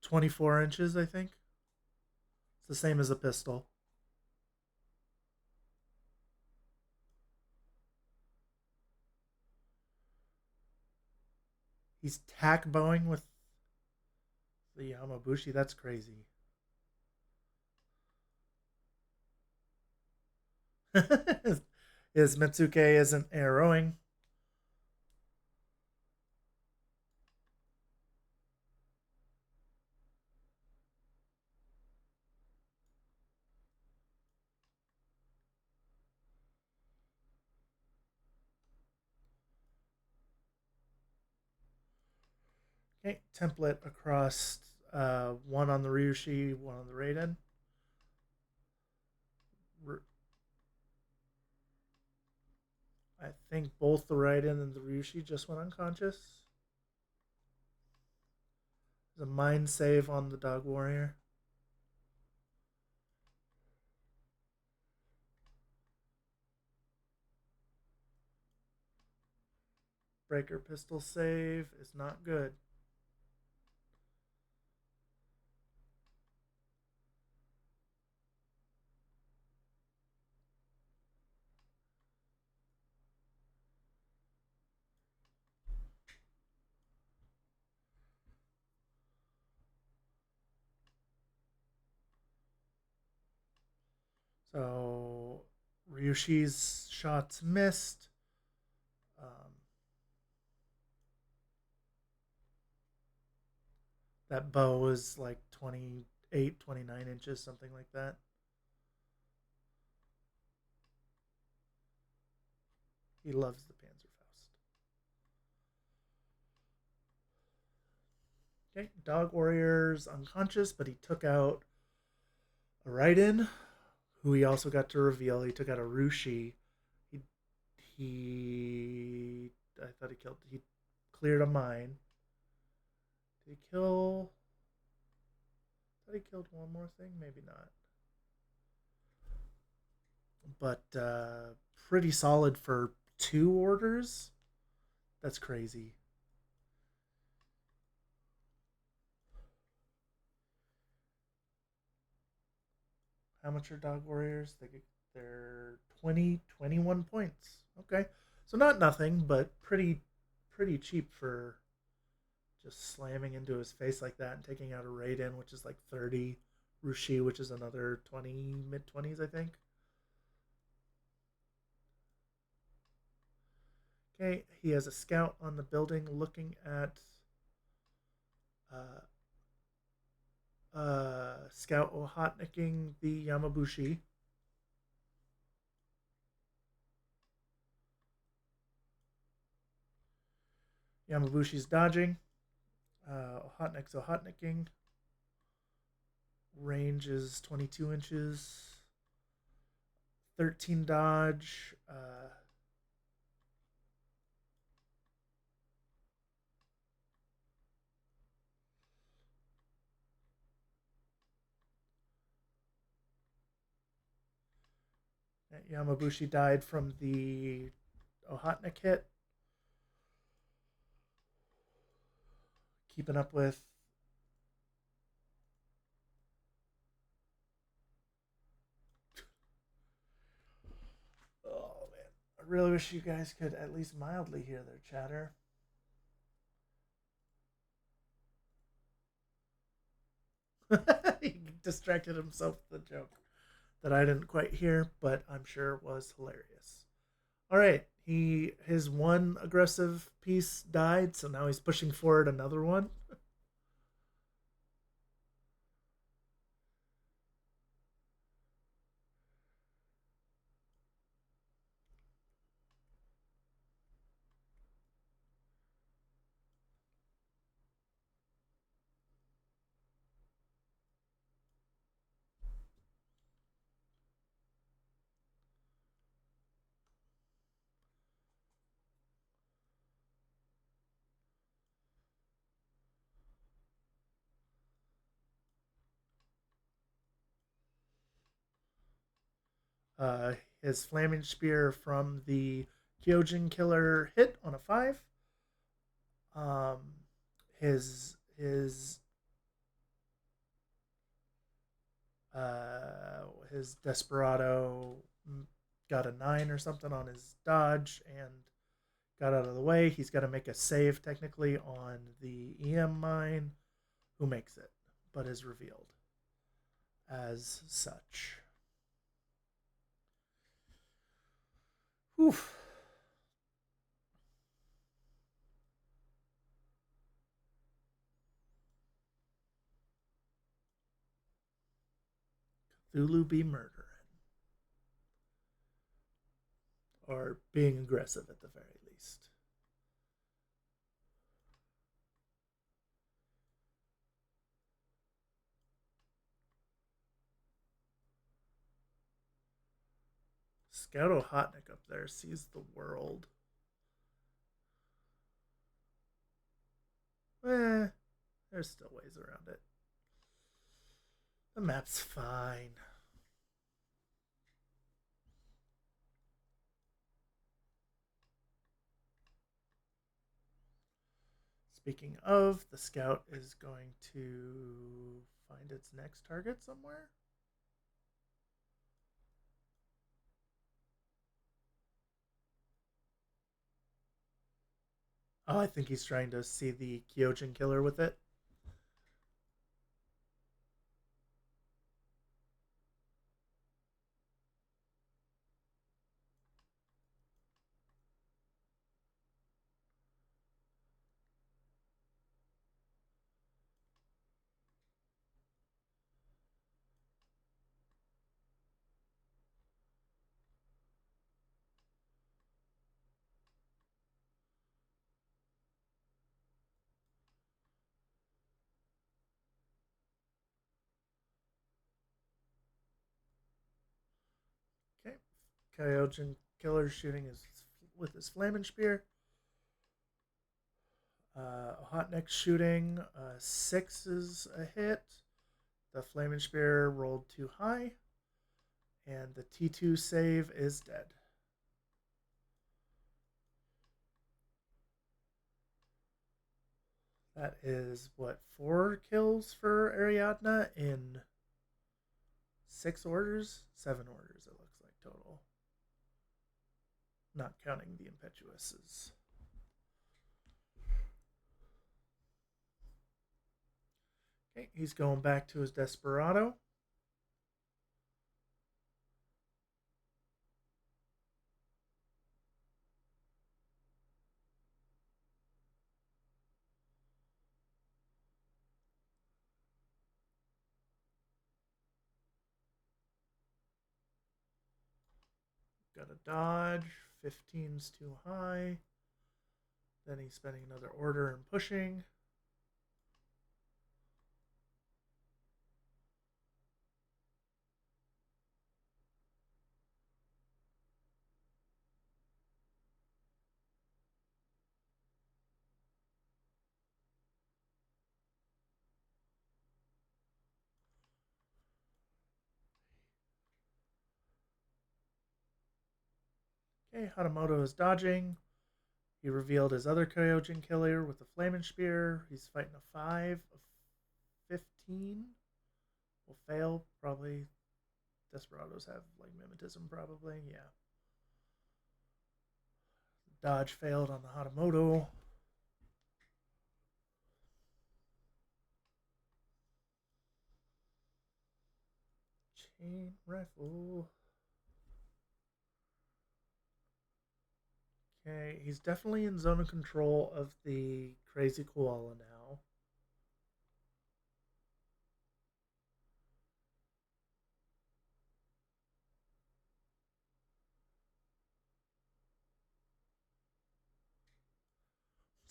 24 inches, I think. It's the same as a pistol. He's tack bowing with the Yamabushi. That's crazy. His Mitsuke isn't arrowing. Okay, template across one on the Ryushi, one on the Raiden. I think both the Raiden and the Ryushi just went unconscious. There's a mind save on the Dog Warrior. Breaker pistol save is not good. So Ryushi's shots missed. Um, that bow is like 28, 29 inches, something like that. He loves the Panzerfaust. Okay, Dog Warrior's unconscious, but he took out a Raiden, who he also got to reveal. He took out a Rushi. He, I thought he cleared a mine. Did he kill, I thought he killed one more thing? Maybe not. But pretty solid for 2 orders. That's crazy. How much are Dog Warriors? They're 20, 21 points. Okay. So not nothing, but pretty cheap for just slamming into his face like that and taking out a Raiden, which is like 30, Rushi, which is another 20, mid 20s, I think. Okay, he has a scout on the building looking at uh, Scout hotnicking the Yamabushi. Yamabushi's dodging. Hotnick's hotnicking. Range is 22 inches. 13 dodge. Yamabushi died from the Ohotnik hit. Keeping up with. Oh man, I really wish you guys could at least mildly hear their chatter. He distracted himself with the joke that I didn't quite hear, but I'm sure was hilarious. All right, his one aggressive piece died, so now he's pushing forward another one. Uh, his flaming spear from the Kyojin killer hit on a 5. Um, his desperado got a 9 or something on his dodge and got out of the way. He's got to make a save technically on the EM mine, who makes it, but is revealed as such. Oof. Cthulhu be murdering. Or being aggressive at the very least. Scout Ohotnik up there sees the world. There's still ways around it. The map's fine. Speaking of, the scout is going to find its next target somewhere. Oh, I think he's trying to see the Kyojin killer with it. Okay. Kyojin killer shooting his with his flaming spear. Hot neck shooting 6 is a hit. The flaming spear rolled too high, and the T2 save is dead. That is what 4 kills for Ariadna in 6 orders, 7 orders. It looks like total, not counting the impetuouses. Okay, he's going back to his desperado. Got a dodge. 15's too high. Then he's spending another order and pushing. Okay, Hatamoto is dodging. He revealed his other Kyojin killer with the flaming spear. He's fighting a 5 of 15. Will fail, probably. Desperados have like mimetism, probably. Yeah. Dodge failed on the Hatamoto. Chain rifle. Okay, he's definitely in zone of control of the crazy koala now.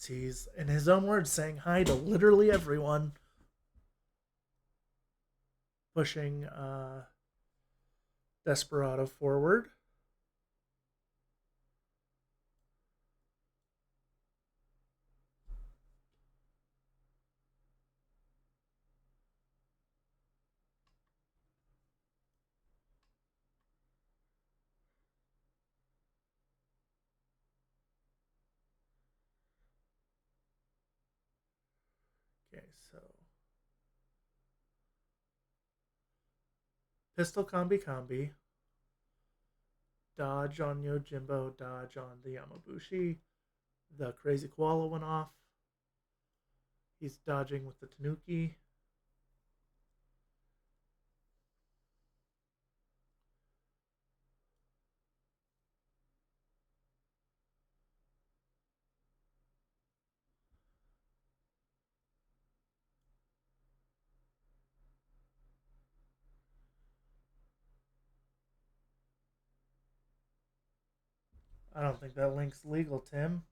He's, in his own words, saying hi to literally everyone. Pushing Desperado forward. so pistol combi, dodge on Yojimbo, dodge on the Yamabushi. The crazy koala went off. He's dodging with the Tanuki. I don't think that link's legal, Tim.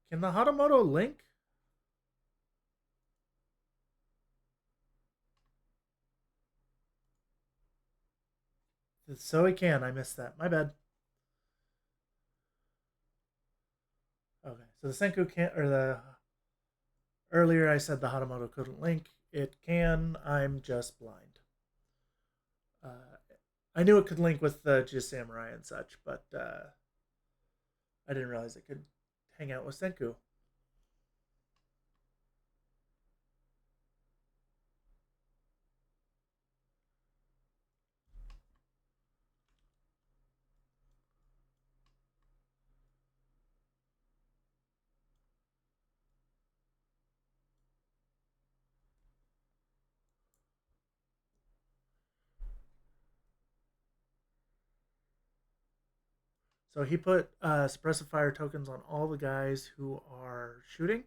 Can the Hatamoto link? So he can. I missed that. My bad. Okay, so the Senku can't, or the earlier I said the Hatamoto couldn't link. It can. I'm just blind. I knew it could link with the Jizz Samurai and such, but I didn't realize it could hang out with Senku. So he put suppressive fire tokens on all the guys who are shooting.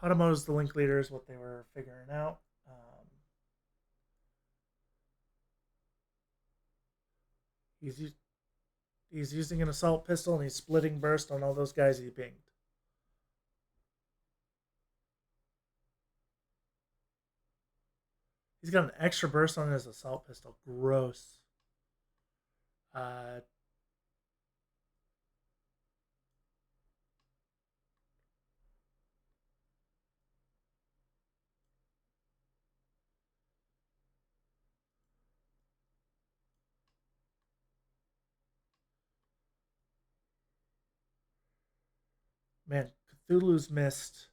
Hatamoto's the link leader is what they were figuring out. He's he's using an assault pistol and he's splitting burst on all those guys he pinged. He's got an extra burst on his assault pistol. Gross. Uh, man, Cthulhu's missed.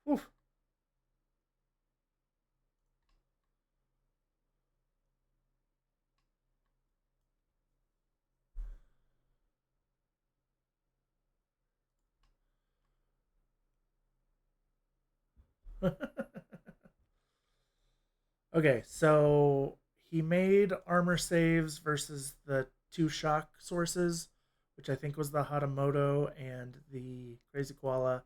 Oof. Okay, so he made armor saves versus the two shock sources, which I think was the Hatamoto and the Crazy Koala.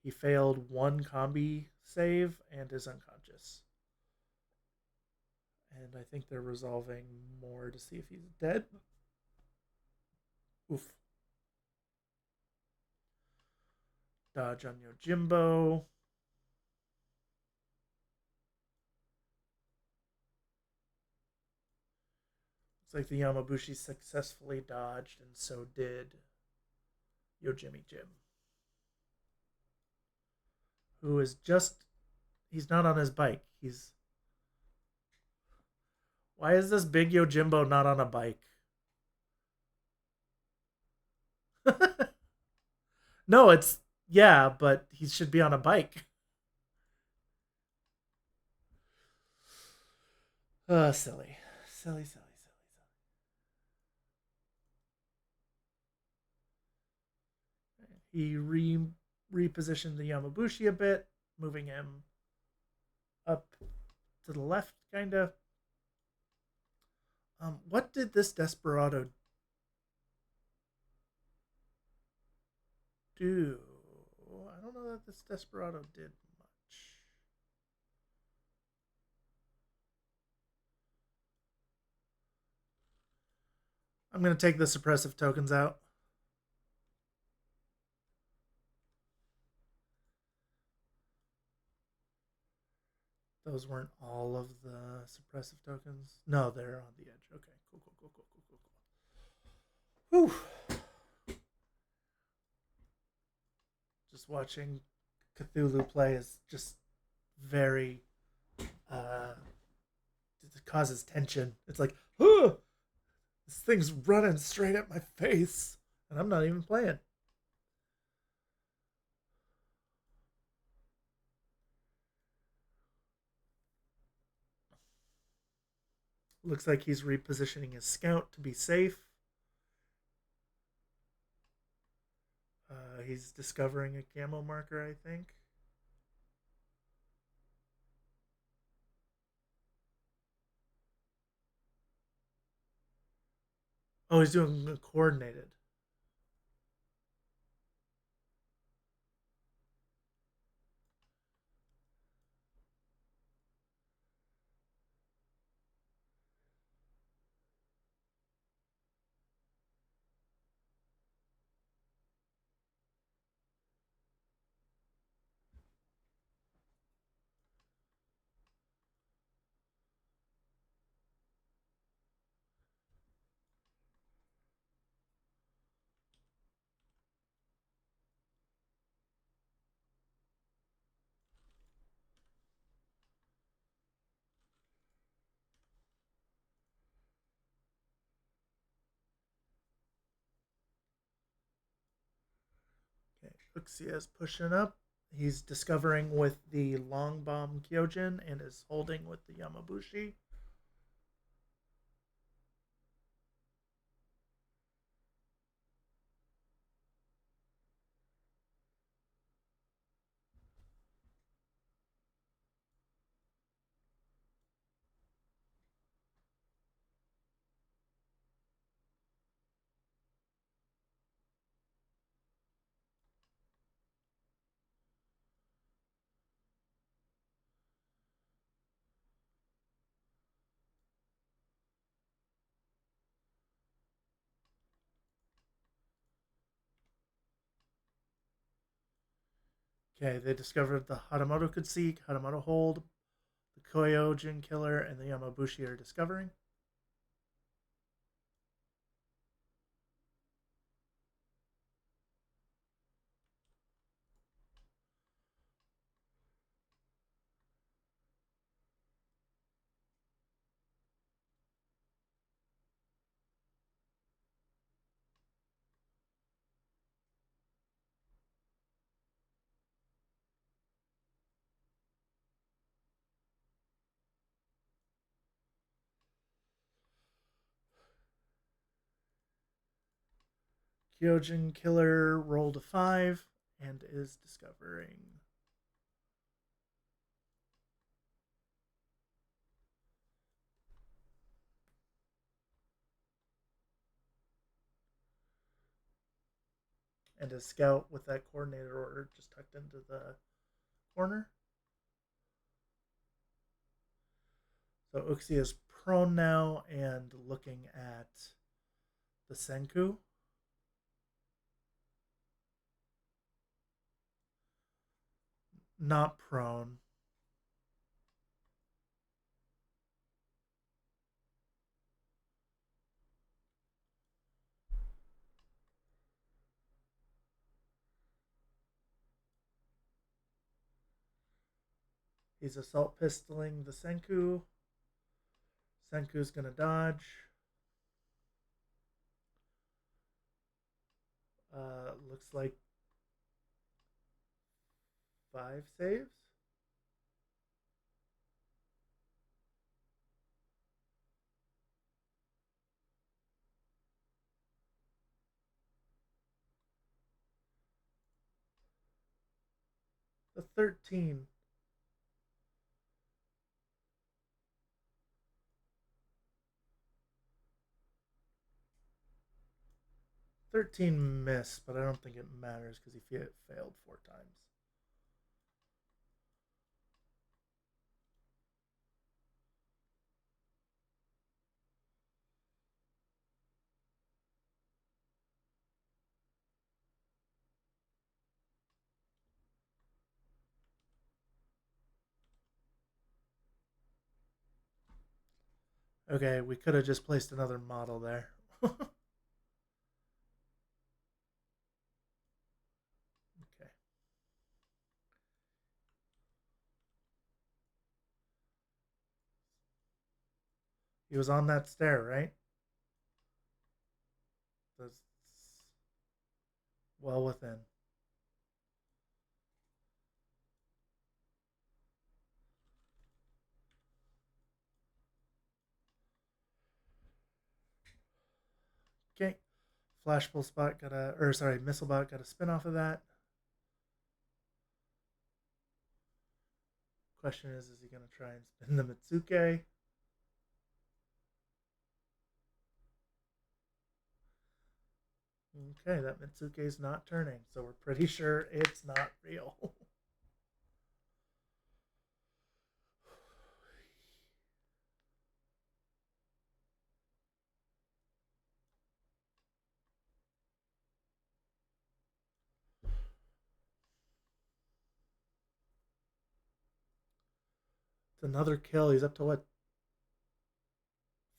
He failed one combi save and is unconscious. And I think they're resolving more to see if he's dead. Oof. Dodge on Yojimbo. Looks like the Yamabushi successfully dodged, and so did Yojimmy Jim, who is just, he's not on his bike. He's, Why is this big Yojimbo not on a bike? No, it's yeah, but he should be on a bike. Silly, silly, silly, silly. He repositioned the Yamabushi a bit, moving him up to the left, kind of. What did this Desperado do? I don't know that this Desperado did much. I'm going to take the suppressive tokens out. Those weren't all of the suppressive tokens. No, they're on the edge. Okay, cool, cool, cool, cool, cool, cool, cool. Whew. Just watching Cthulhu play is just very it causes tension. It's like, oh, this thing's running straight at my face, and I'm not even playing. Looks like he's repositioning his scout to be safe. He's discovering a camo marker, I think. Oh, he's doing a coordinated. Okay, Uxia is pushing up. He's discovering with the long bomb Kyojin and is holding with the Yamabushi. Okay, they discovered the Hatamoto could seek, Hatamoto hold, the Kyojin killer, and the Yamabushi are discovering. Kyojin killer rolled a 5 and is discovering. And his scout with that coordinated order just tucked into the corner. So Uxie is prone now and looking at the Senku. Not prone. He's assault pistoling the Senku. Senku's gonna dodge. Looks like 5 saves. The 13. 13 missed, but I don't think it matters because he failed 4 times. Okay, we could have just placed another model there. Okay. He was on that stair, right? That's well within. Okay. Flashball spot got a, or sorry, missile bot got a spin off of that. Question is he going to try and spin the Mitsuke? Okay, that Mitsuke is not turning, so we're pretty sure it's not real. It's another kill. He's up to what?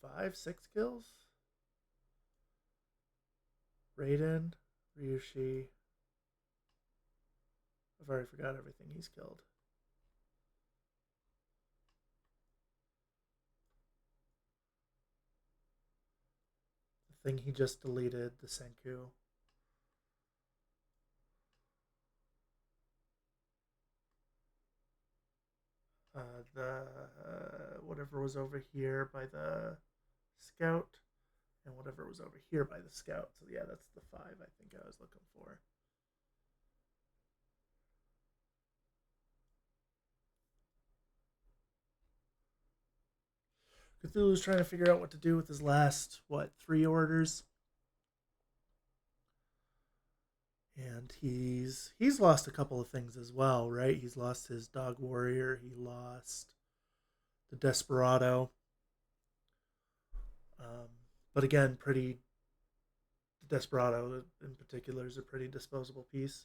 5, 6 kills? Raiden, Ryushi. I've already forgot everything he's killed. The thing he just deleted, the Senku. The whatever was over here by the scout, and whatever was over here by the scout. So yeah, that's the 5 I think I was looking for. Cthulhu's trying to figure out what to do with his last 3 orders, and he's lost a couple of things as well, right? He's lost his dog warrior. He lost the desperado. But again, pretty. The desperado in particular is a pretty disposable piece.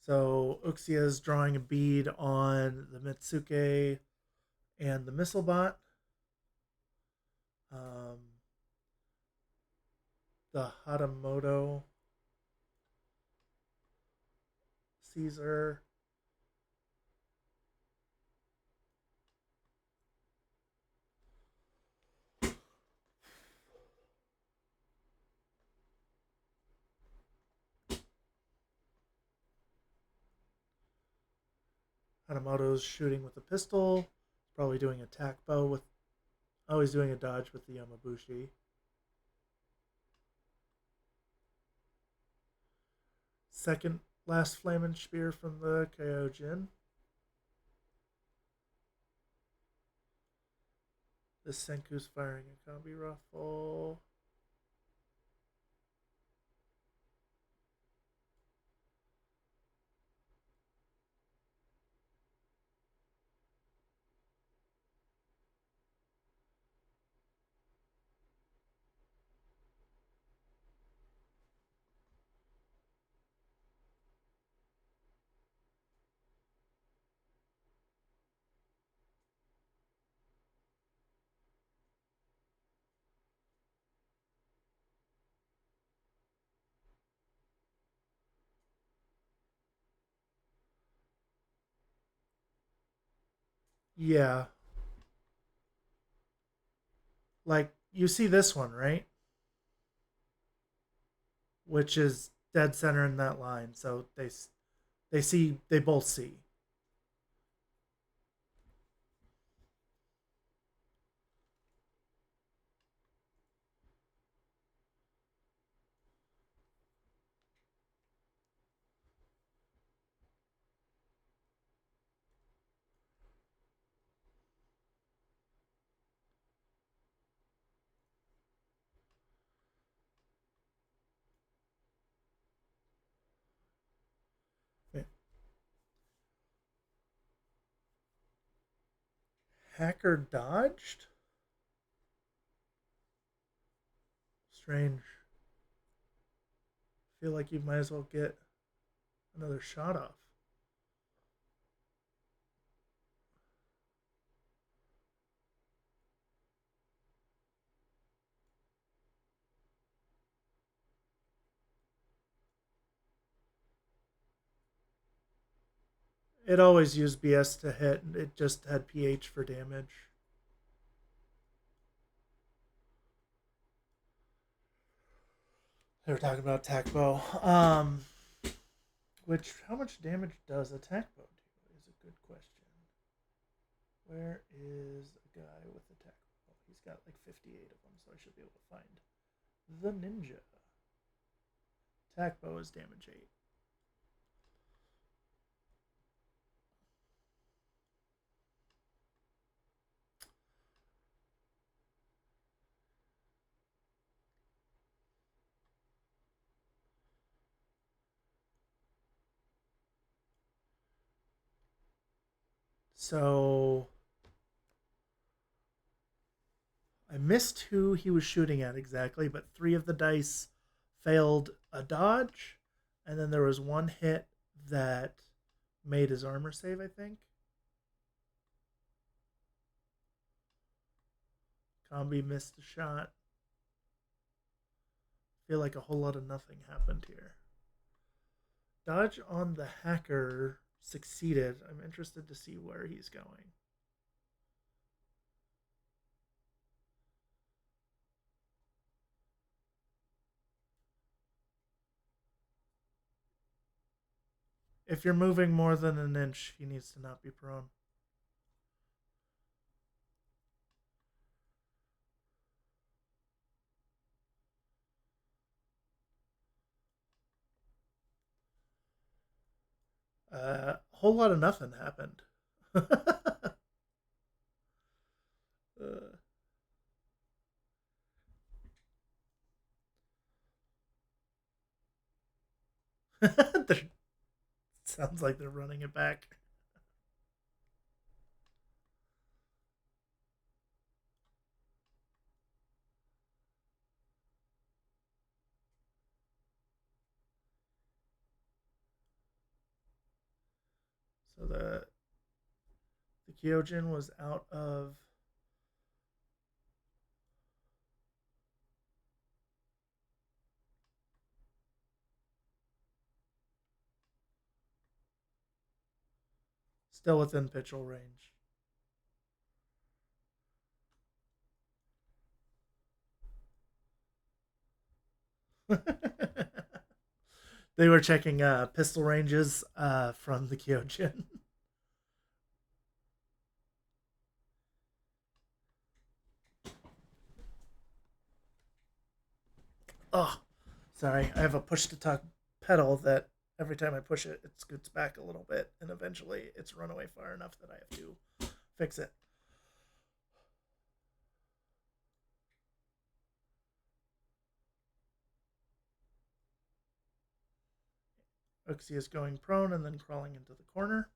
So Uxia is drawing a bead on the Mitsuke and the missile bot. The Hatamoto Caesar. Hatamoto's shooting with a pistol. Probably doing attack bow with. Oh, he's doing a dodge with the Yamabushi. Second last flaming spear from the Kyojin. The Senku's firing a combi ruffle. Yeah. Like, you see this one, right? Which is dead center in that line. So they both see. Hacker dodged? Strange. Feel like you might as well get another shot off. It always used BS to hit, and it just had PH for damage. They were talking about attack bow. Which, how much damage does attack bow do? Is a good question. Where is a guy with attack bow? He's got like 58 of them, so I should be able to find the ninja. Attack bow is damage 8. So I missed who he was shooting at exactly, but 3 of the dice failed a dodge, and then there was one hit that made his armor save, I think. Combi missed a shot. I feel like a whole lot of nothing happened here. Dodge on the hacker succeeded. I'm interested to see where he's going. If you're moving more than an inch, he needs to not be prone. A whole lot of nothing happened. Sounds like they're running it back. So the Kyojin was out of still within pitchel range. They were checking pistol ranges from the Kyojin. Oh, sorry. I have a push to talk pedal that every time I push it, it scoots back a little bit, and eventually it's run away far enough that I have to fix it. Uxie is going prone and then crawling into the corner.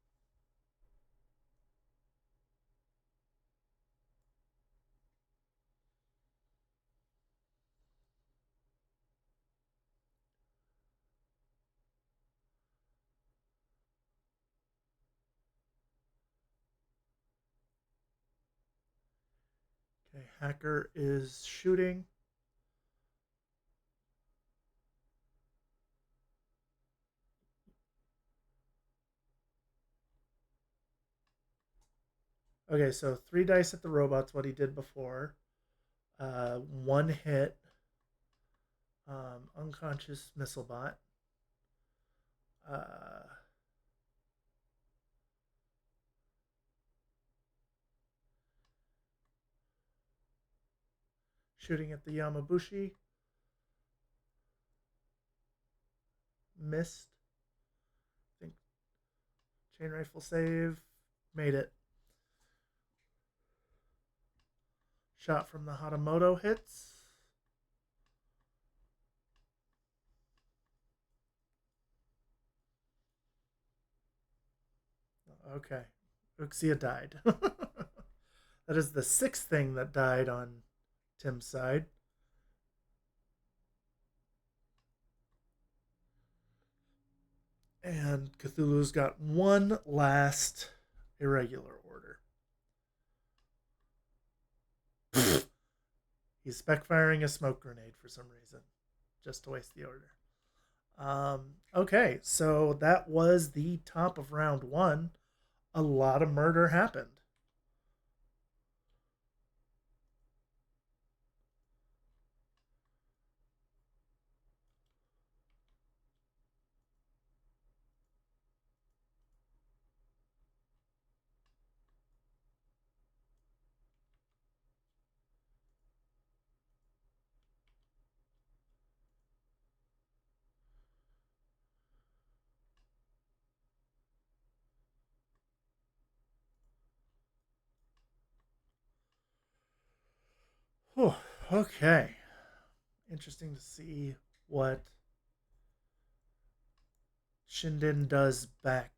Okay, Hacker is shooting. Okay, so 3 dice at the robot's what he did before. 1 hit. Unconscious missile bot. Uh, Shooting at the Yamabushi. Missed. I think chain rifle save. Made it. Shot from the Hatamoto hits. Okay. Uxia died. That is the 6th thing that died on Tim's side. And Cthulhu's got one last irregular order. He's spec firing a smoke grenade for some reason, just to waste the order. Okay, so that was the top of round 1. A lot of murder happened. Whew, okay. Interesting to see what Shinden does back.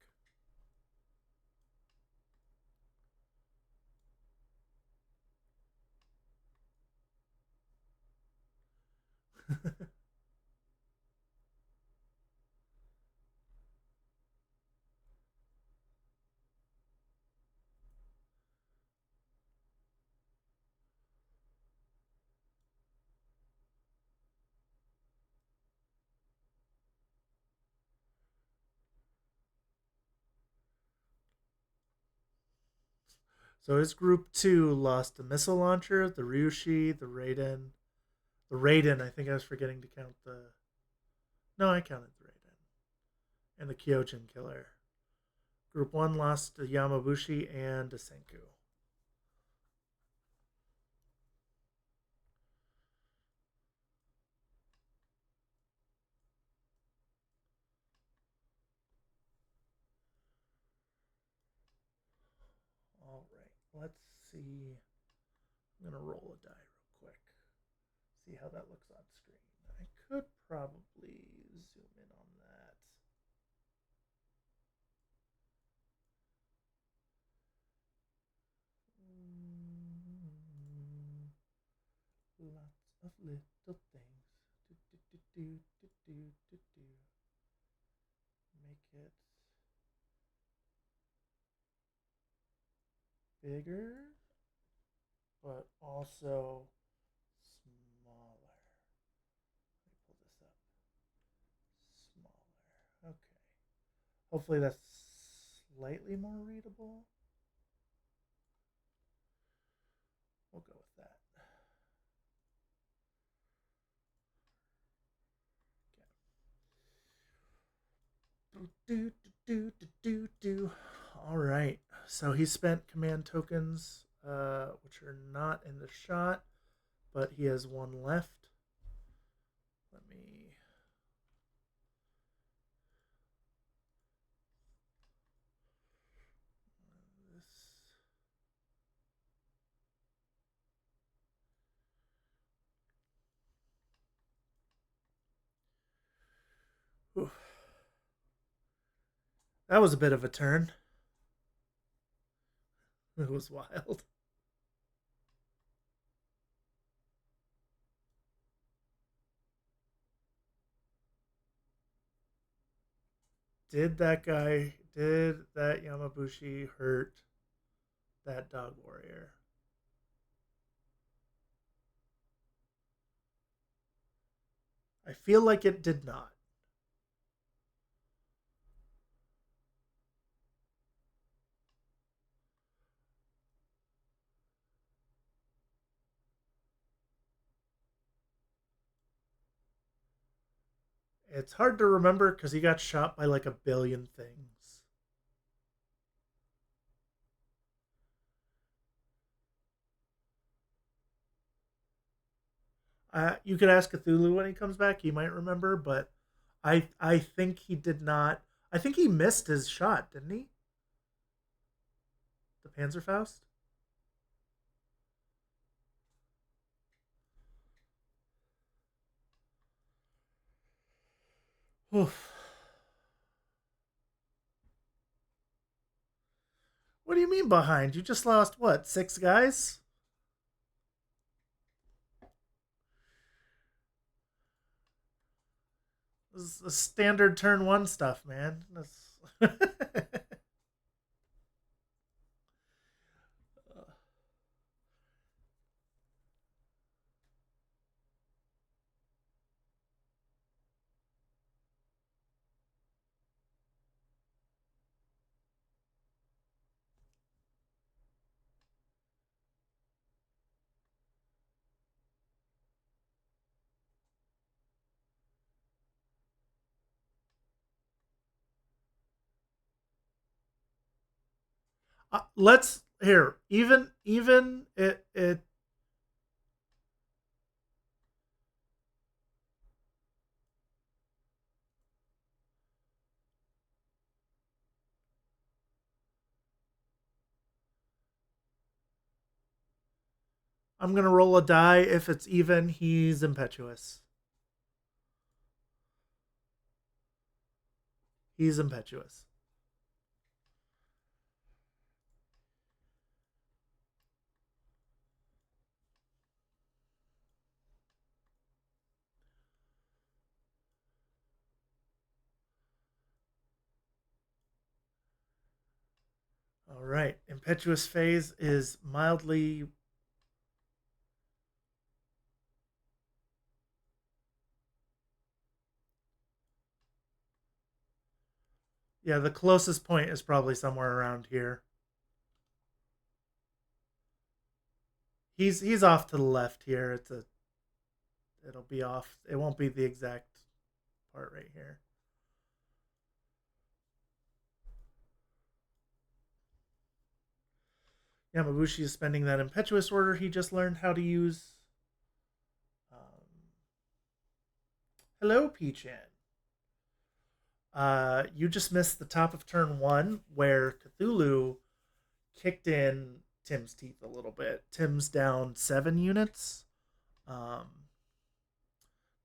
So his group 2 lost the missile launcher, the Ryushi, the Raiden. The Raiden, I think I was forgetting to count the. No, I counted the Raiden. And the Kyojin killer. Group 1 lost to Yamabushi and a Senku. All right, let's see. I'm going to roll a die real quick. See how that looks on screen. I could probably zoom in on that. Lots of little things. Make it bigger, but also smaller. Let me pull this up. Smaller. Okay. Hopefully that's slightly more readable. We'll go with that. All right. So he spent command tokens, which are not in the shot, but he has 1 left. Let me. This. Oof. That was a bit of a turn. It was wild. Did that Yamabushi hurt that dog warrior? I feel like it did not. It's hard to remember because he got shot by like a billion things. You could ask Cthulhu when he comes back; he might remember. But I think he did not. I think he missed his shot, didn't he? The Panzerfaust. Oof. What do you mean behind? You just lost what? 6 guys? This is the standard turn one stuff, man. Let's here. Even it. I'm gonna roll a die. If it's even, he's impetuous. He's impetuous. All right. Impetuous phase is mildly. Yeah, the closest point is probably somewhere around here. He's off to the left here. It'll be off. It won't be the exact part right here. Yamabushi is spending that impetuous order he just learned how to use. Hello, P-Chan. You just missed the top of turn one where Cthulhu kicked in Tim's teeth a little bit. Tim's down 7 units. Um,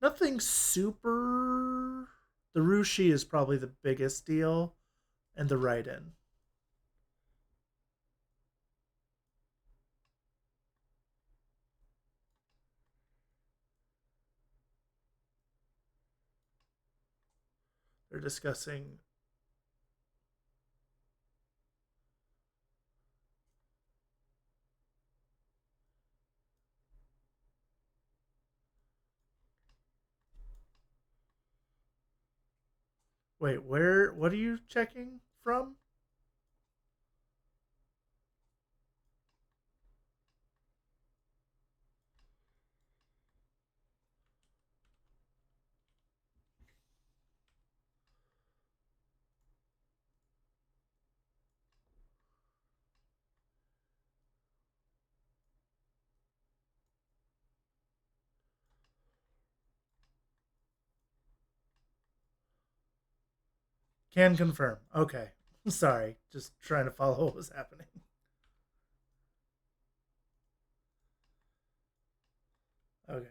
Nothing super. The Rushi is probably the biggest deal, and the Raiden. They're discussing. Wait, where? What are you checking from? Can confirm. Okay. Sorry, just trying to follow what was happening. Okay.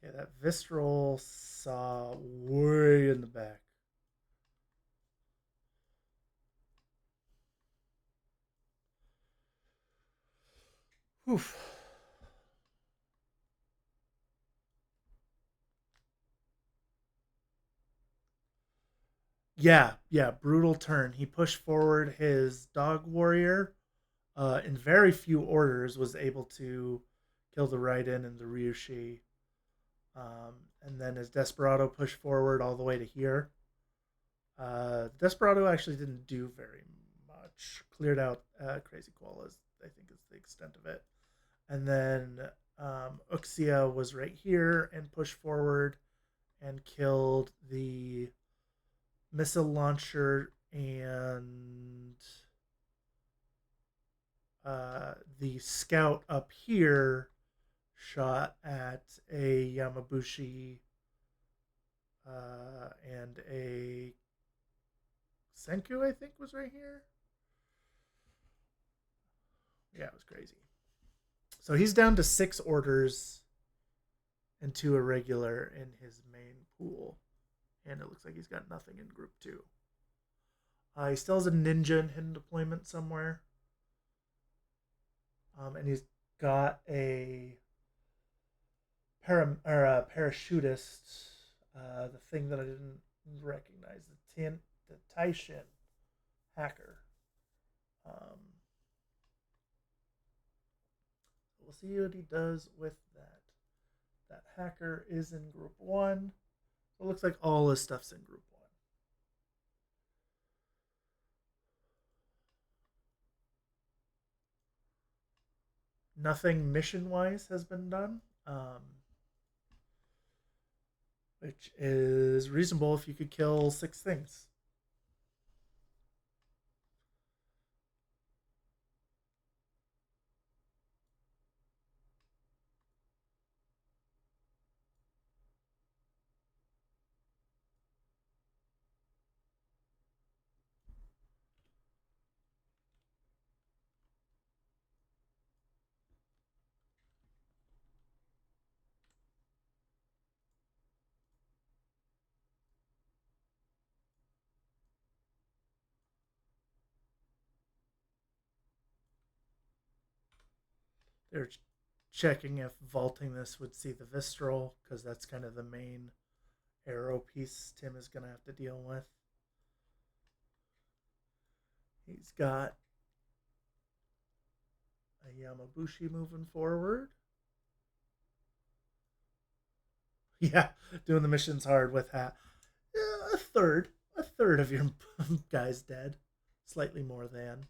Okay, that visceral saw way in the back. Oof. Yeah, yeah, brutal turn. He pushed forward his dog warrior in very few orders, was able to kill the Raiden and the Ryushi. And then his Desperado pushed forward all the way to here. Desperado actually didn't do very much. Cleared out Crazy Koalas, I think is the extent of it. And then Uxia was right here and pushed forward and killed the missile launcher and the scout up here shot at a Yamabushi and a Senku, I think, was right here. Yeah, it was crazy. So he's down to 6 orders and 2 irregular in his main pool. And it looks like he's got nothing in group 2. He still has a ninja in hidden deployment somewhere. And he's got a parachutist, the thing that I didn't recognize, the Taishin hacker. Um, we'll see what he does with that. That hacker is in group 1. So it looks like all his stuff's in group 1. Nothing mission wise has been done, which is reasonable if you could kill 6 things. They're checking if vaulting this would see the Visceral, because that's kind of the main arrow piece Tim is going to have to deal with. He's got a Yamabushi moving forward. Yeah, doing the missions hard with a third of your guys dead, slightly more than.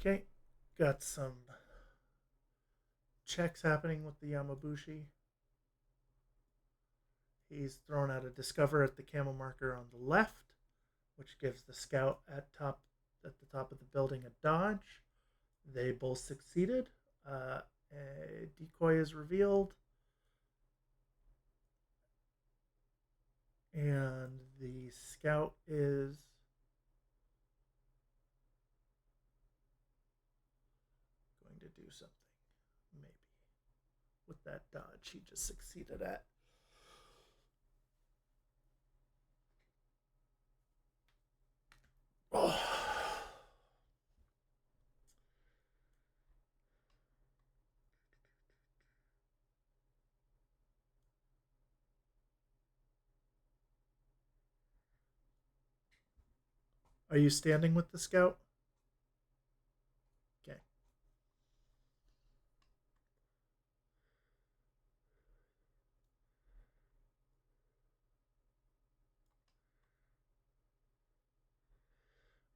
Okay, got some checks happening with the Yamabushi. He's thrown out a discover at the camo marker on the left, which gives the scout at the top of the building a dodge. They both succeeded. A decoy is revealed, and the scout is going to do something, maybe, with that dodge he just succeeded at. Oh. Are you standing with the scout? Okay.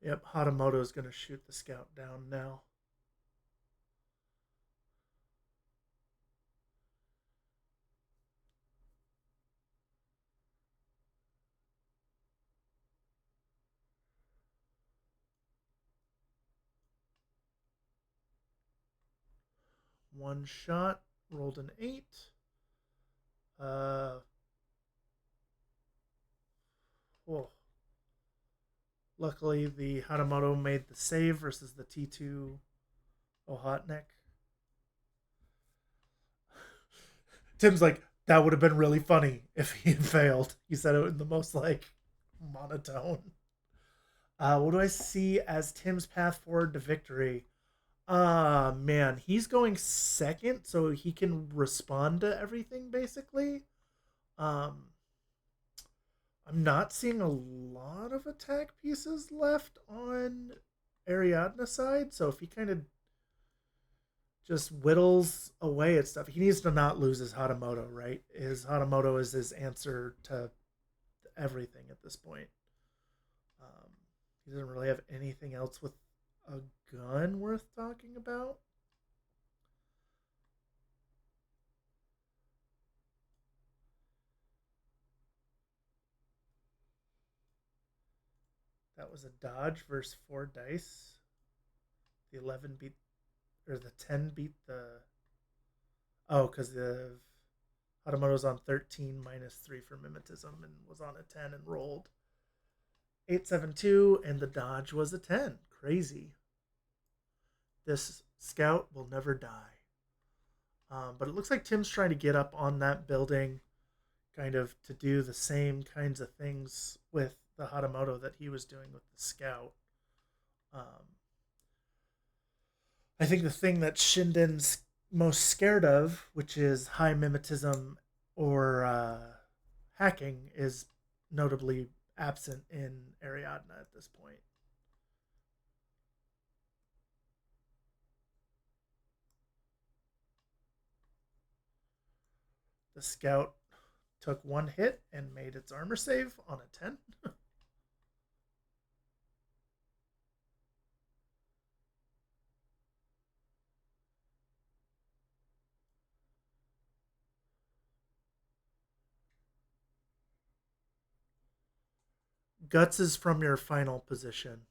Yep, Hatamoto is going to shoot the scout down now. One shot, rolled an 8. Uh, oh. Luckily, the Hanamoto made the save versus the T2 Ohotnik. Tim's like, that would have been really funny if he had failed. He said it in the most like monotone. What do I see as Tim's path forward to victory? Man, he's going second, so he can respond to everything basically. Um, I'm not seeing a lot of attack pieces left on Ariadna's side, so if he kind of just whittles away at stuff, he needs to not lose his Hatamoto, right? His Hatamoto is his answer to everything at this point. Um, he doesn't really have anything else with a gun worth talking about. That was a dodge versus 4 dice. The 11 beat, or the 10 beat the. Oh, because the Hatamoto's on 13 minus 3 for mimetism and was on a 10 and rolled 872, and the dodge was a 10. Crazy. This scout will never die. But it looks like Tim's trying to get up on that building, kind of to do the same kinds of things with the Hatamoto that he was doing with the scout. Um, I think the thing that Shinden's most scared of, which is high mimetism or hacking, is notably absent in Ariadna at this point. The scout took one hit and made its armor save on a 10. Guts is from your final position.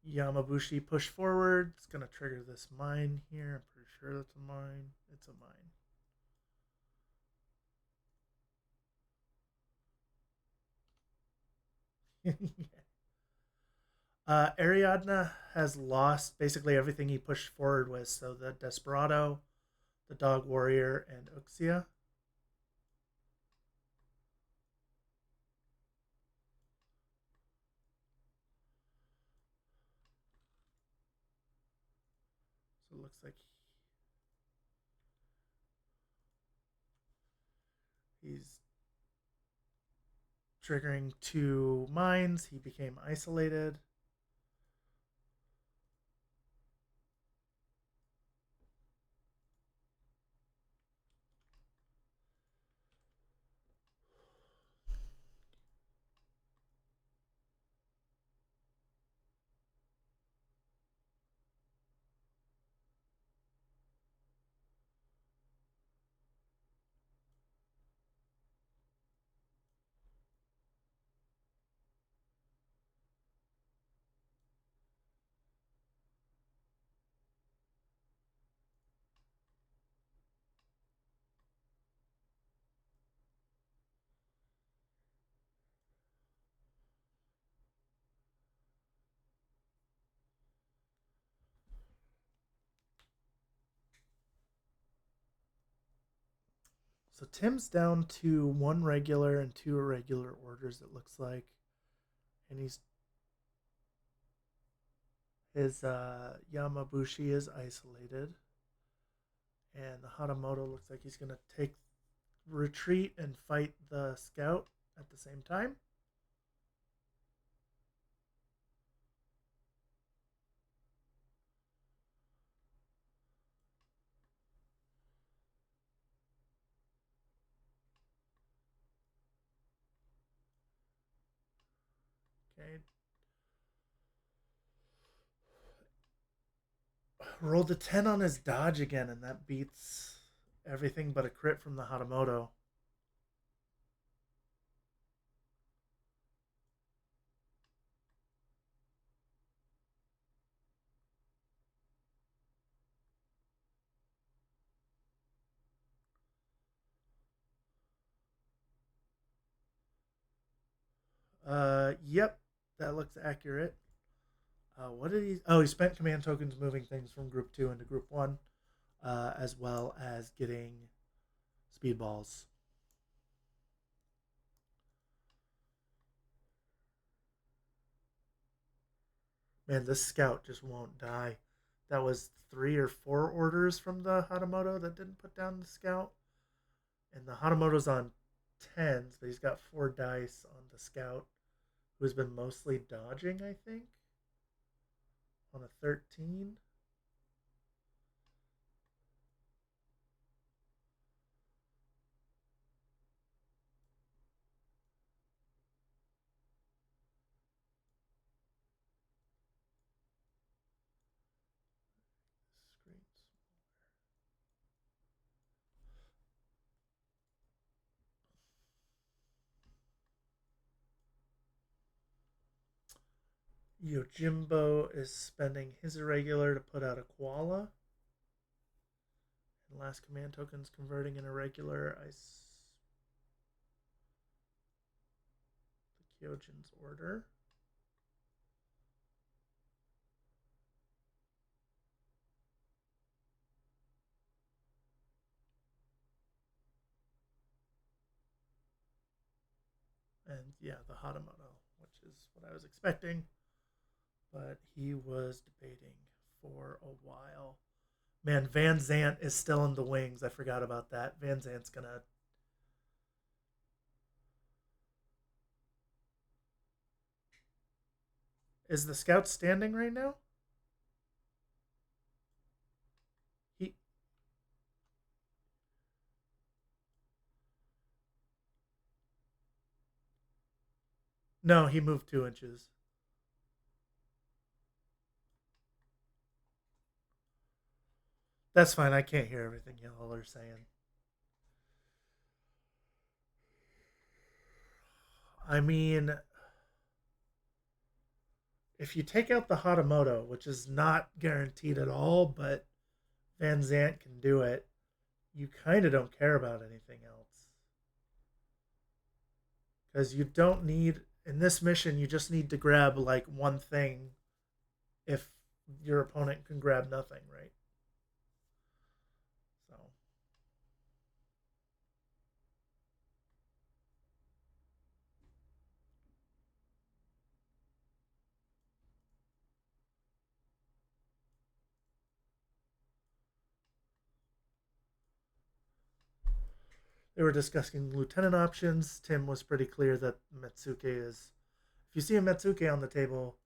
Yamabushi push forward. It's going to trigger this mine here. I'm pretty sure that's a mine. It's a mine. Ariadna has lost basically everything he pushed forward with. So the Desperado, the Dog Warrior, and Uxia. So it looks like he's triggering 2 mines. He became isolated. So Tim's down to 1 regular and 2 irregular orders, it looks like. And his Yamabushi is isolated. And the Hanamoto looks like he's going to take retreat and fight the scout at the same time. Okay. Rolled a 10 on his dodge again, and that beats Everything but a crit from the Hatamoto. Yep, that looks accurate. What did he? Oh, he spent command tokens moving things from group 2 into group 1, as well as getting speed balls. Man, this scout just won't die. That was 3 or 4 orders from the Hatamoto that didn't put down the scout. And the Hatamoto's on 10s, but he's got 4 dice on the scout, who's been mostly dodging, I think, on a 13. Yojimbo is spending his irregular to put out a koala. And last command token's converting an irregular. The Kyojin's order. And yeah, the Hatamoto, which is what I was expecting. But he was debating for a while. Man, Van Zant is still in the wings. I forgot about that. Van Zant's gonna. Is the scout standing right now? He. No, he moved 2 inches. That's fine. I can't hear everything y'all are saying. I mean, if you take out the Hatamoto, which is not guaranteed at all, but Van Zant can do it, you kind of don't care about anything else. Because you don't need, in this mission, you just need to grab like one thing if your opponent can grab nothing, right? So they were discussing lieutenant options. Tim was pretty clear that Metsuke is. If you see a Metsuke on the table,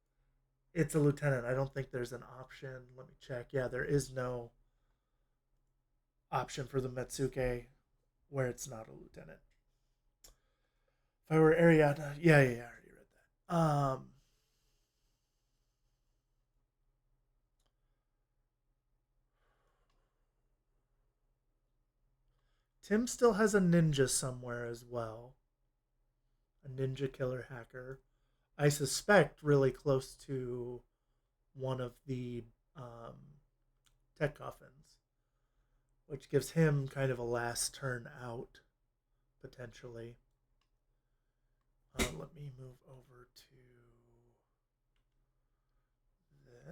it's a lieutenant. I don't think there's an option. Let me check. Yeah, there is no option for the Metsuke where it's not a lieutenant. If I were Ariadna, yeah, I already read that. Tim still has a ninja somewhere as well, a ninja killer hacker. I suspect really close to one of the um, tech coffins, which gives him kind of a last turn out potentially. Let me move over to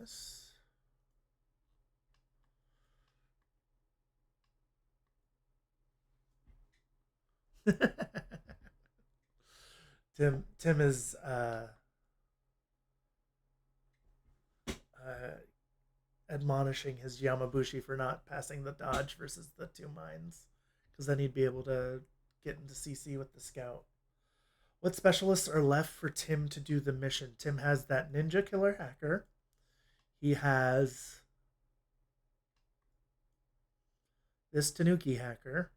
this. Tim is admonishing his Yamabushi for not passing the dodge versus the 2 mines, because then he'd be able to get into CC with the scout. What specialists are left for Tim to do the mission? Tim has that ninja killer hacker. He has this Tanuki hacker.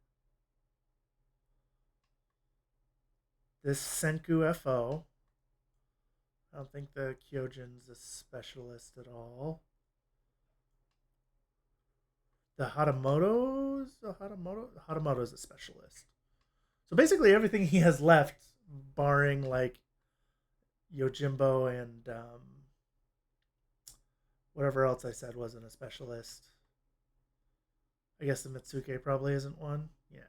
This Senku FO. I don't think the Kyojin's a specialist at all. The Hatamoto is a specialist. So basically, everything he has left, barring like Yojimbo and whatever else I said wasn't a specialist. I guess the Mitsuke probably isn't one. Yeah,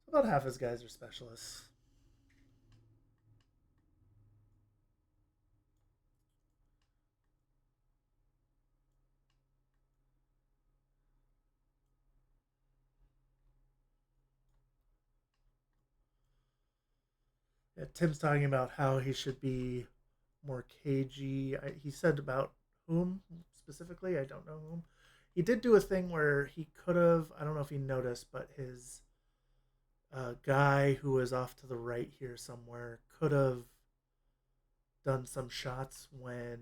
about half his guys are specialists. Yeah, Tim's talking about how he should be more cagey. He said about whom specifically? I don't know whom. He did do a thing where he could have. I don't know if he noticed, but his guy who was off to the right here somewhere could have done some shots when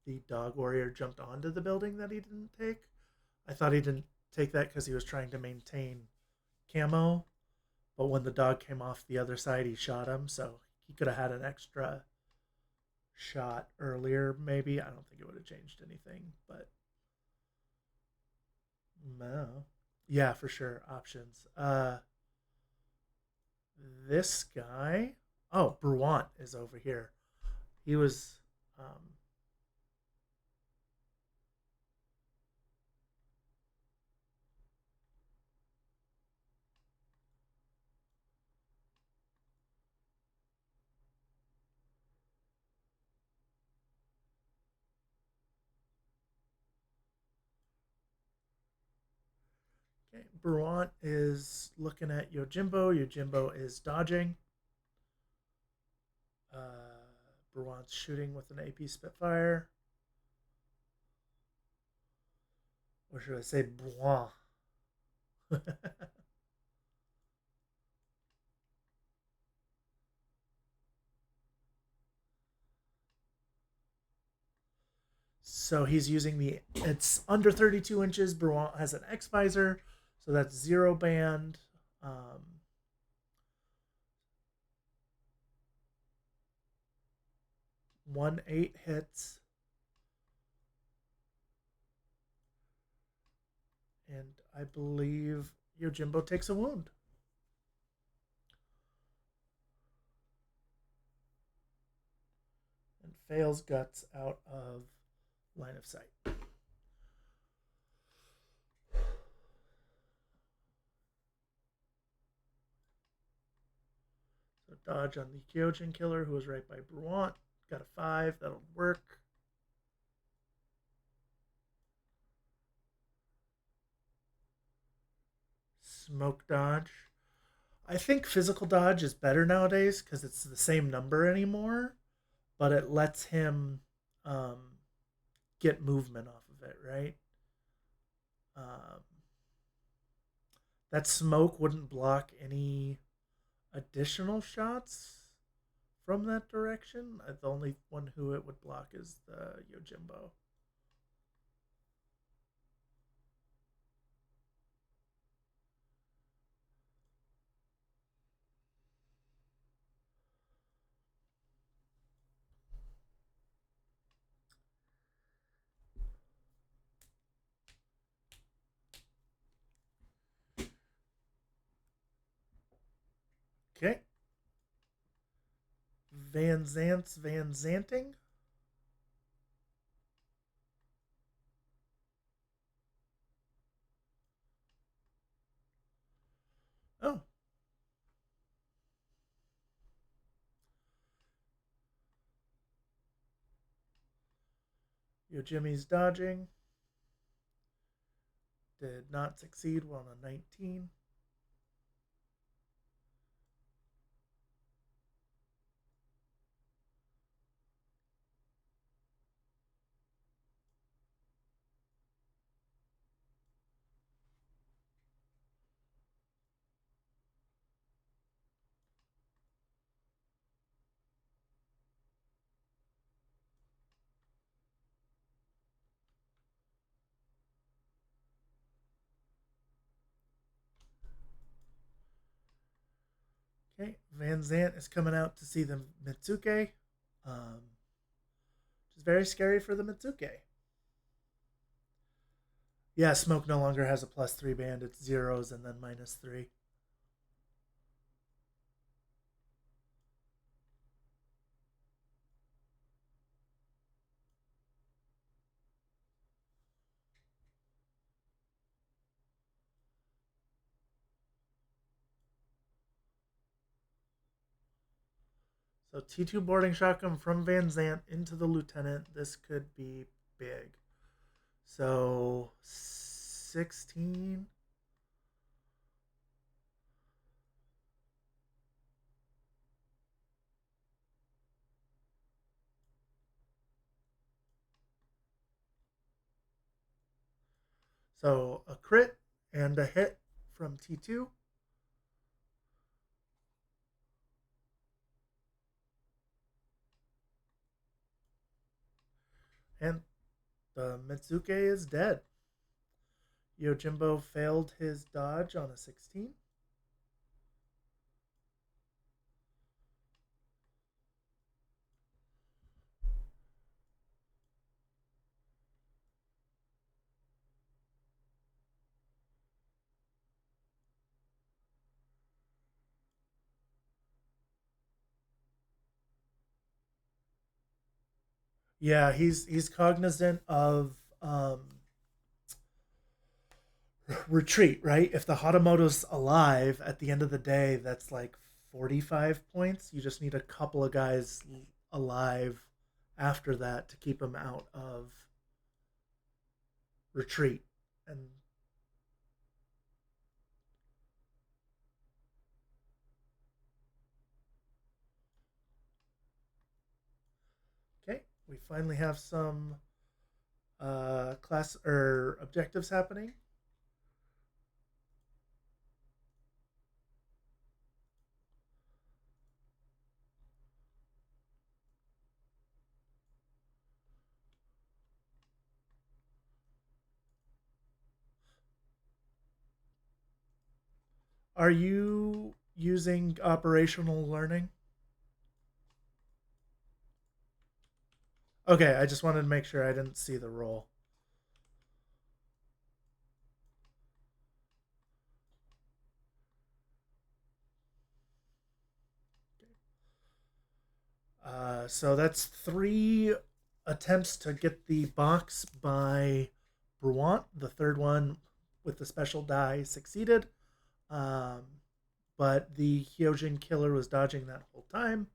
the dog warrior jumped onto the building that he didn't take. I thought he didn't take that because he was trying to maintain camo, but when the dog came off the other side, he shot him. So he could have had an extra shot earlier, maybe. I don't think it would have changed anything, but no. Yeah, for sure. Options. This guy. Oh, Bruant is over here. He was. Okay, Bruant is looking at Yojimbo. Yojimbo is dodging. Bruant's shooting with an AP Spitfire. Or should I say Bruant? So he's using the. It's under 32 inches. Bruant has an X visor, so that's zero band. Um, 1-8 hits, and I believe Yojimbo takes a wound and fails guts out of line of sight. So dodge on the Kyojin killer, who was right by Bruant. Got a 5. That'll work. Smoke dodge. I think physical dodge is better nowadays because it's the same number anymore, but it lets him um, get movement off of it, right? Um, that smoke wouldn't block any additional shots from that direction. The only one who it would block is the Yojimbo. Okay. Van Zant's Van Zanting. Oh, Yojimi's dodging. Did not succeed on a 19. Okay, Van Zant is coming out to see the Mitsuke, which is very scary for the Mitsuke. Yeah, smoke no longer has a +3 band. It's zeros and then -3. So T2 boarding shotgun from Van Zant into the lieutenant. This could be big. So 16. So a crit and a hit from T2. And the Mitsuke is dead. Yojimbo failed his dodge on a 16. Yeah, he's cognizant of retreat, right? If the Hatamoto's alive at the end of the day, that's like 45 points. You just need a couple of guys alive after that to keep him out of retreat. And okay, we finally have some class or objectives happening. Are you using operational learning? Okay, I just wanted to make sure I didn't see the roll. So that's 3 attempts to get the box by Bruant. The third one with the special die succeeded. Um, but the Hyojin killer was dodging that whole time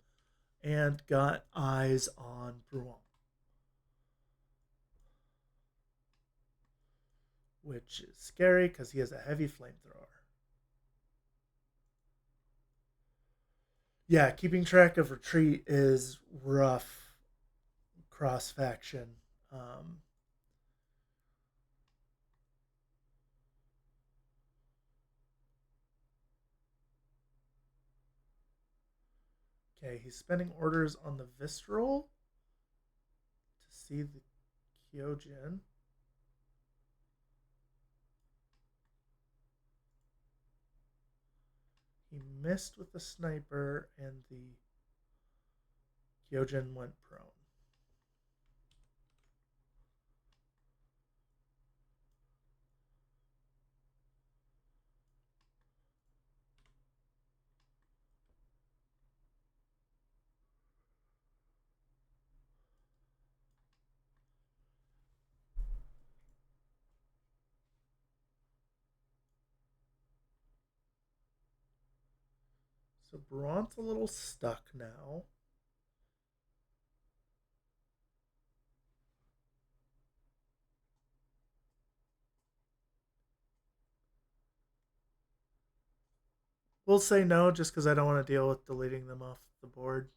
and got eyes on Bruant, which is scary because he has a heavy flamethrower. Yeah, keeping track of retreat is rough cross faction. Um, okay, he's spending orders on the Visceral to see the Kyojin. He missed with the sniper, and the Kyojin went prone. So Braun's a little stuck now. We'll say no just because I don't want to deal with deleting them off the board.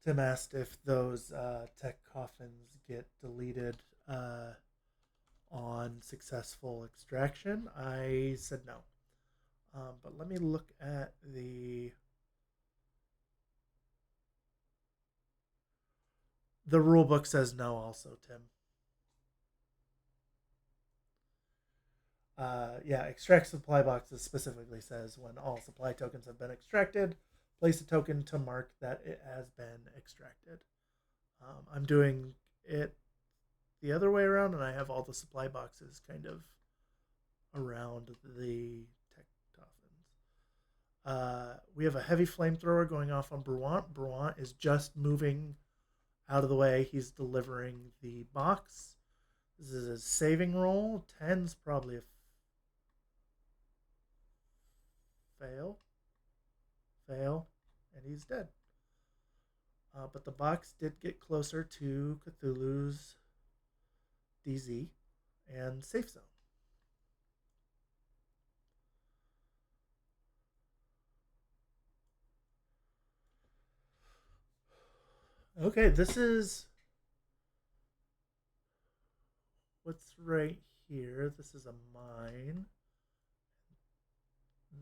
Tim asked if those tech coffins get deleted on successful extraction. I said no. But let me look at the rule book says no also, Tim. Yeah, extract supply boxes specifically says when all supply tokens have been extracted, place a token to mark that it has been extracted. I'm doing it the other way around, and I have all the supply boxes kind of around the tech toffins. We have a heavy flamethrower going off on Bruant. Bruant is just moving out of the way. He's delivering the box. This is a saving roll. 10's probably a fail. Fail. And he's dead. But the box did get closer to Cthulhu's DZ and safe zone. Okay, this is what's right here. This is a mine.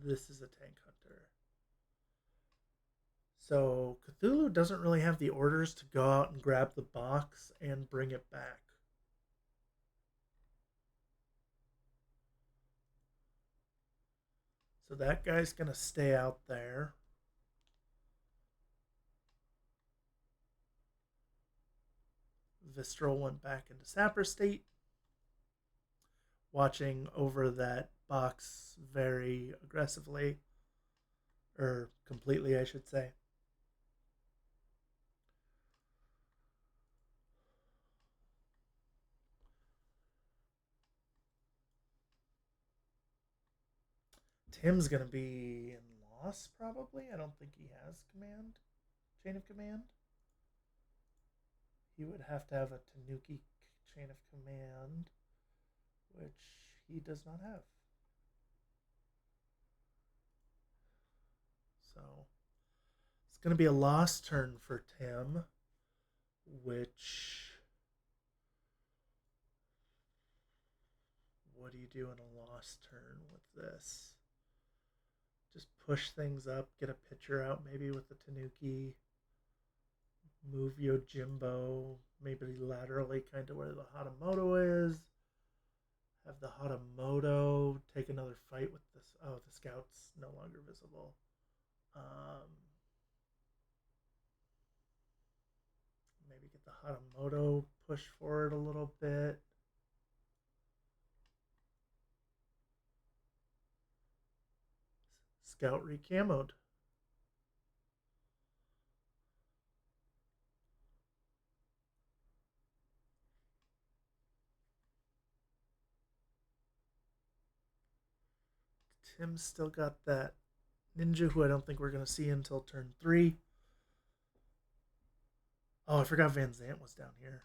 This is a tank hunter. So Cthulhu doesn't really have the orders to go out and grab the box and bring it back. So that guy's going to stay out there. Vistral went back into sapper state, watching over that box very aggressively, or completely, I should say. Tim's going to be in loss, probably. I don't think he has command, chain of command. He would have to have a Tanuki chain of command, which he does not have. So it's going to be a lost turn for Tim, which. What do you do in a lost turn with this? Just push things up, get a pitcher out maybe with the Tanuki, move Yojimbo, maybe laterally kind of where the Hatamoto is. Have the Hatamoto take another fight with this. Oh, the scout's no longer visible. Maybe get the Hatamoto push forward a little bit. Scout recamoed. Tim's still got that ninja who I don't think we're going to see until turn 3. Oh, I forgot Van Zant was down here.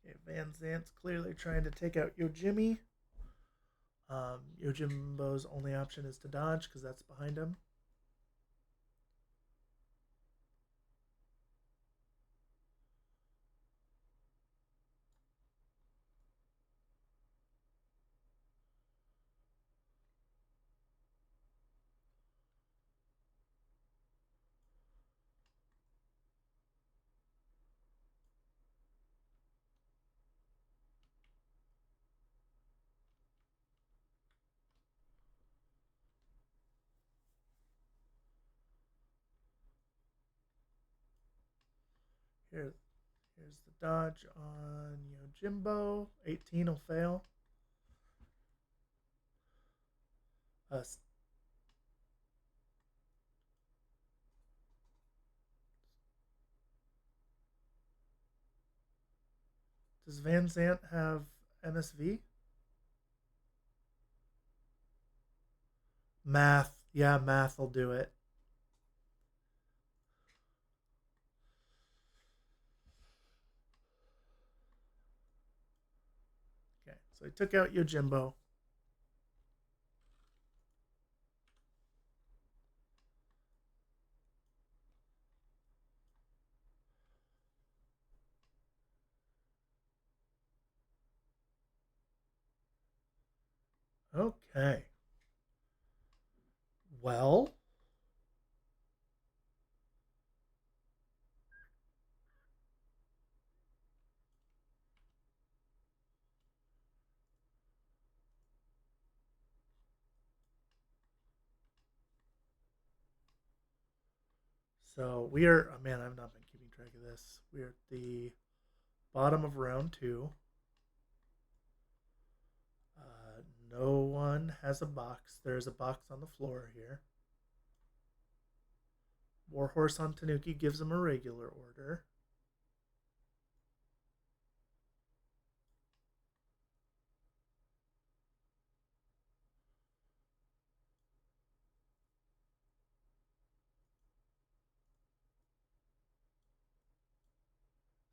Okay, Van Zant's clearly trying to take out Yojimmy. Yojimbo's only option is to dodge because that's behind him. Here's the dodge on Yojimbo. 18 will fail. Uh, does Van Zant have MSV? Math. Yeah, math will do it. Okay, so he took out Yojimbo. Okay. Well, so we are. Oh man, I've not been keeping track of this. We're at the bottom of round two. No one has a box. There's a box on the floor here. Warhorse on Tanuki gives him a regular order.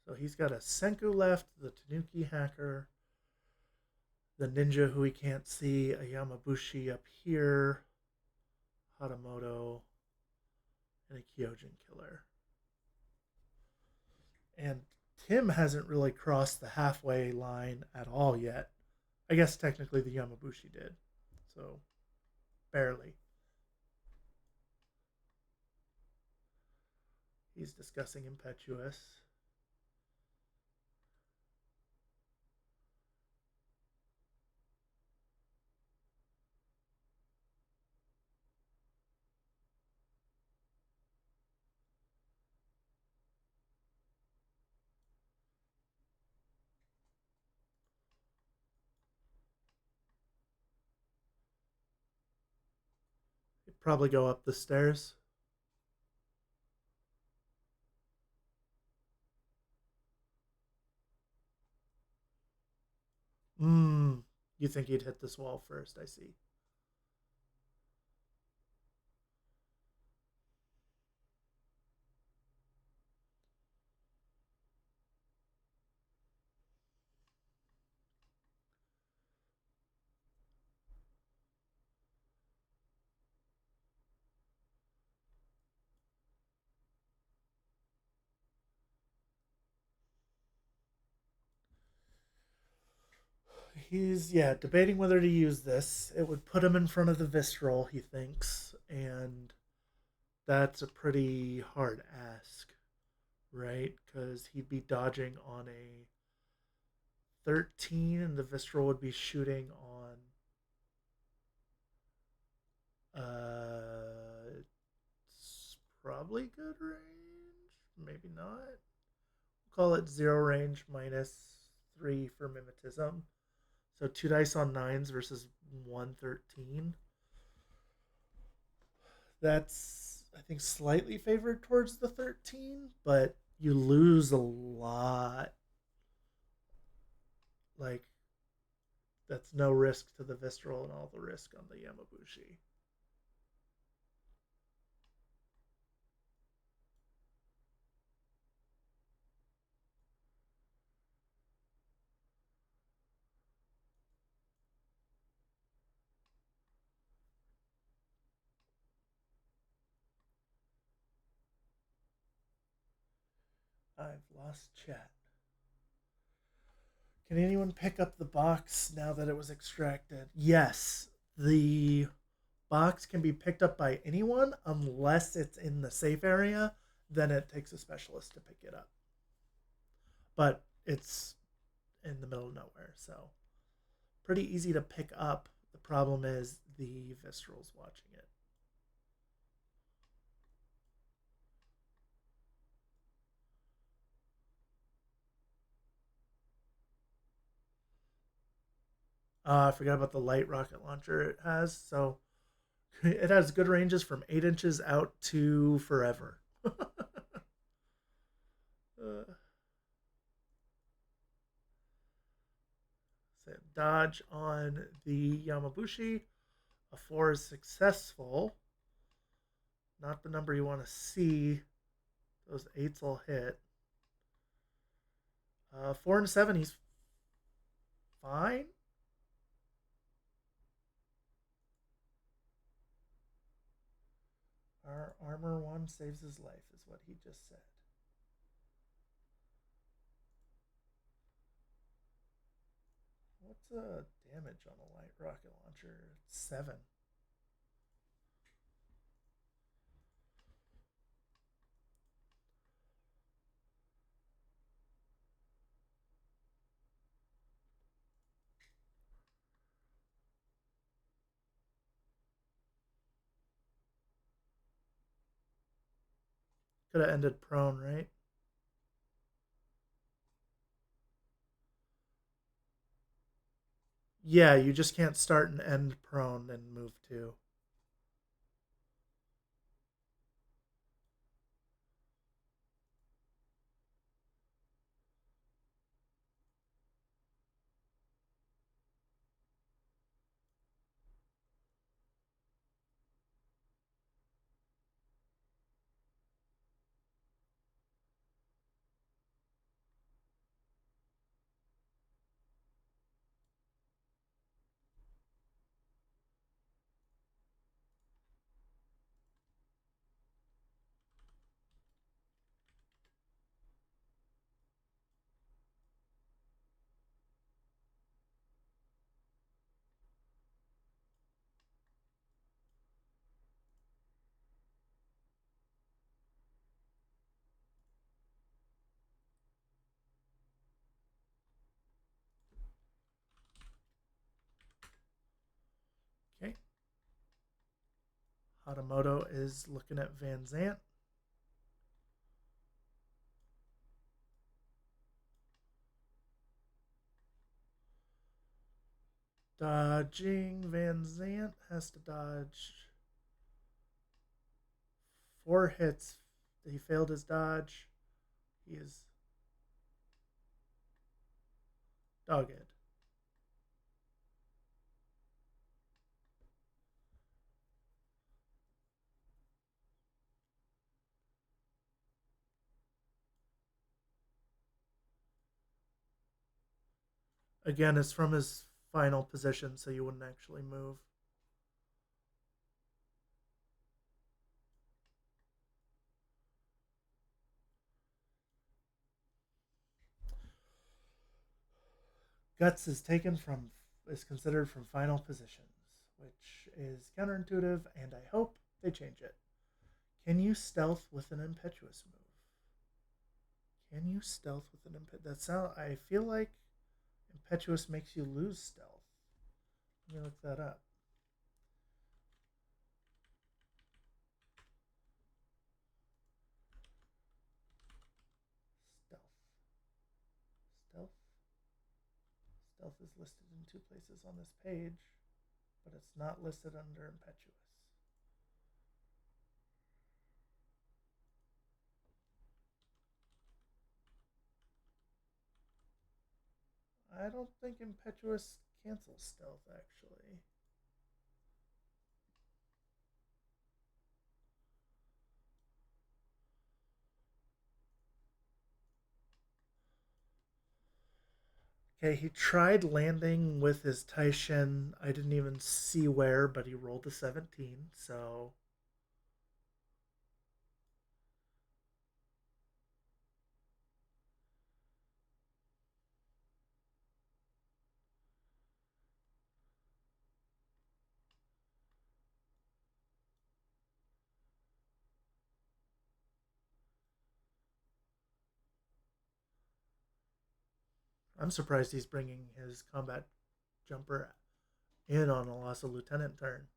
So he's got a Senku left, the Tanuki hacker, the ninja who we can't see, a Yamabushi up here, Hatamoto, and a Kyojin killer. And Tim hasn't really crossed the halfway line at all yet. I guess technically the Yamabushi did. So barely. He's discussing Impetuous. He'd probably go up the stairs. You think he'd hit this wall first, I see. He's, yeah, debating whether to use this. It would put him in front of the Visceral, he thinks, and that's a pretty hard ask, right? Because he'd be dodging on a 13, and the Visceral would be shooting on. It's probably good range. Maybe not. We'll call it zero range -3 for mimetism. So two dice on nines versus 113. That's, I think, slightly favored towards the 13, but you lose a lot. Like, that's no risk to the Visceral and all the risk on the Yamabushi. I've lost chat. Can anyone pick up the box now that it was extracted? Yes. The box can be picked up by anyone unless it's in the safe area. Then it takes a specialist to pick it up. But it's in the middle of nowhere, so pretty easy to pick up. The problem is the Visceral's watching it. I forgot about the light rocket launcher it has. So it has good ranges from 8 inches out to forever. So dodge on the Yamabushi. A 4 is successful. Not the number you want to see. Those 8s will hit. 4 and 7, he's fine. Our armor 1 saves his life, is what he just said. What's the damage on a light rocket launcher? It's 7. Could have ended prone, right? Yeah, you just can't start and end prone and move 2. Okay. Hatamoto is looking at Van Zant. Dodging. Van Zant has to dodge 4 hits. He failed his dodge. He is dogged. Again, it's from his final position, so you wouldn't actually move. Guts is considered from final positions, which is counterintuitive, and I hope they change it. Can you stealth with an impetuous move? Can you stealth with an impetuous? That sound. I feel like impetuous makes you lose stealth. Let me look that up. Stealth. Stealth. Stealth is listed in 2 places on this page, but it's not listed under impetuous. I don't think impetuous cancels stealth actually. Okay, he tried landing with his Taishin. I didn't even see where, but he rolled a 17. So I'm surprised he's bringing his combat jumper in on a loss of lieutenant turn.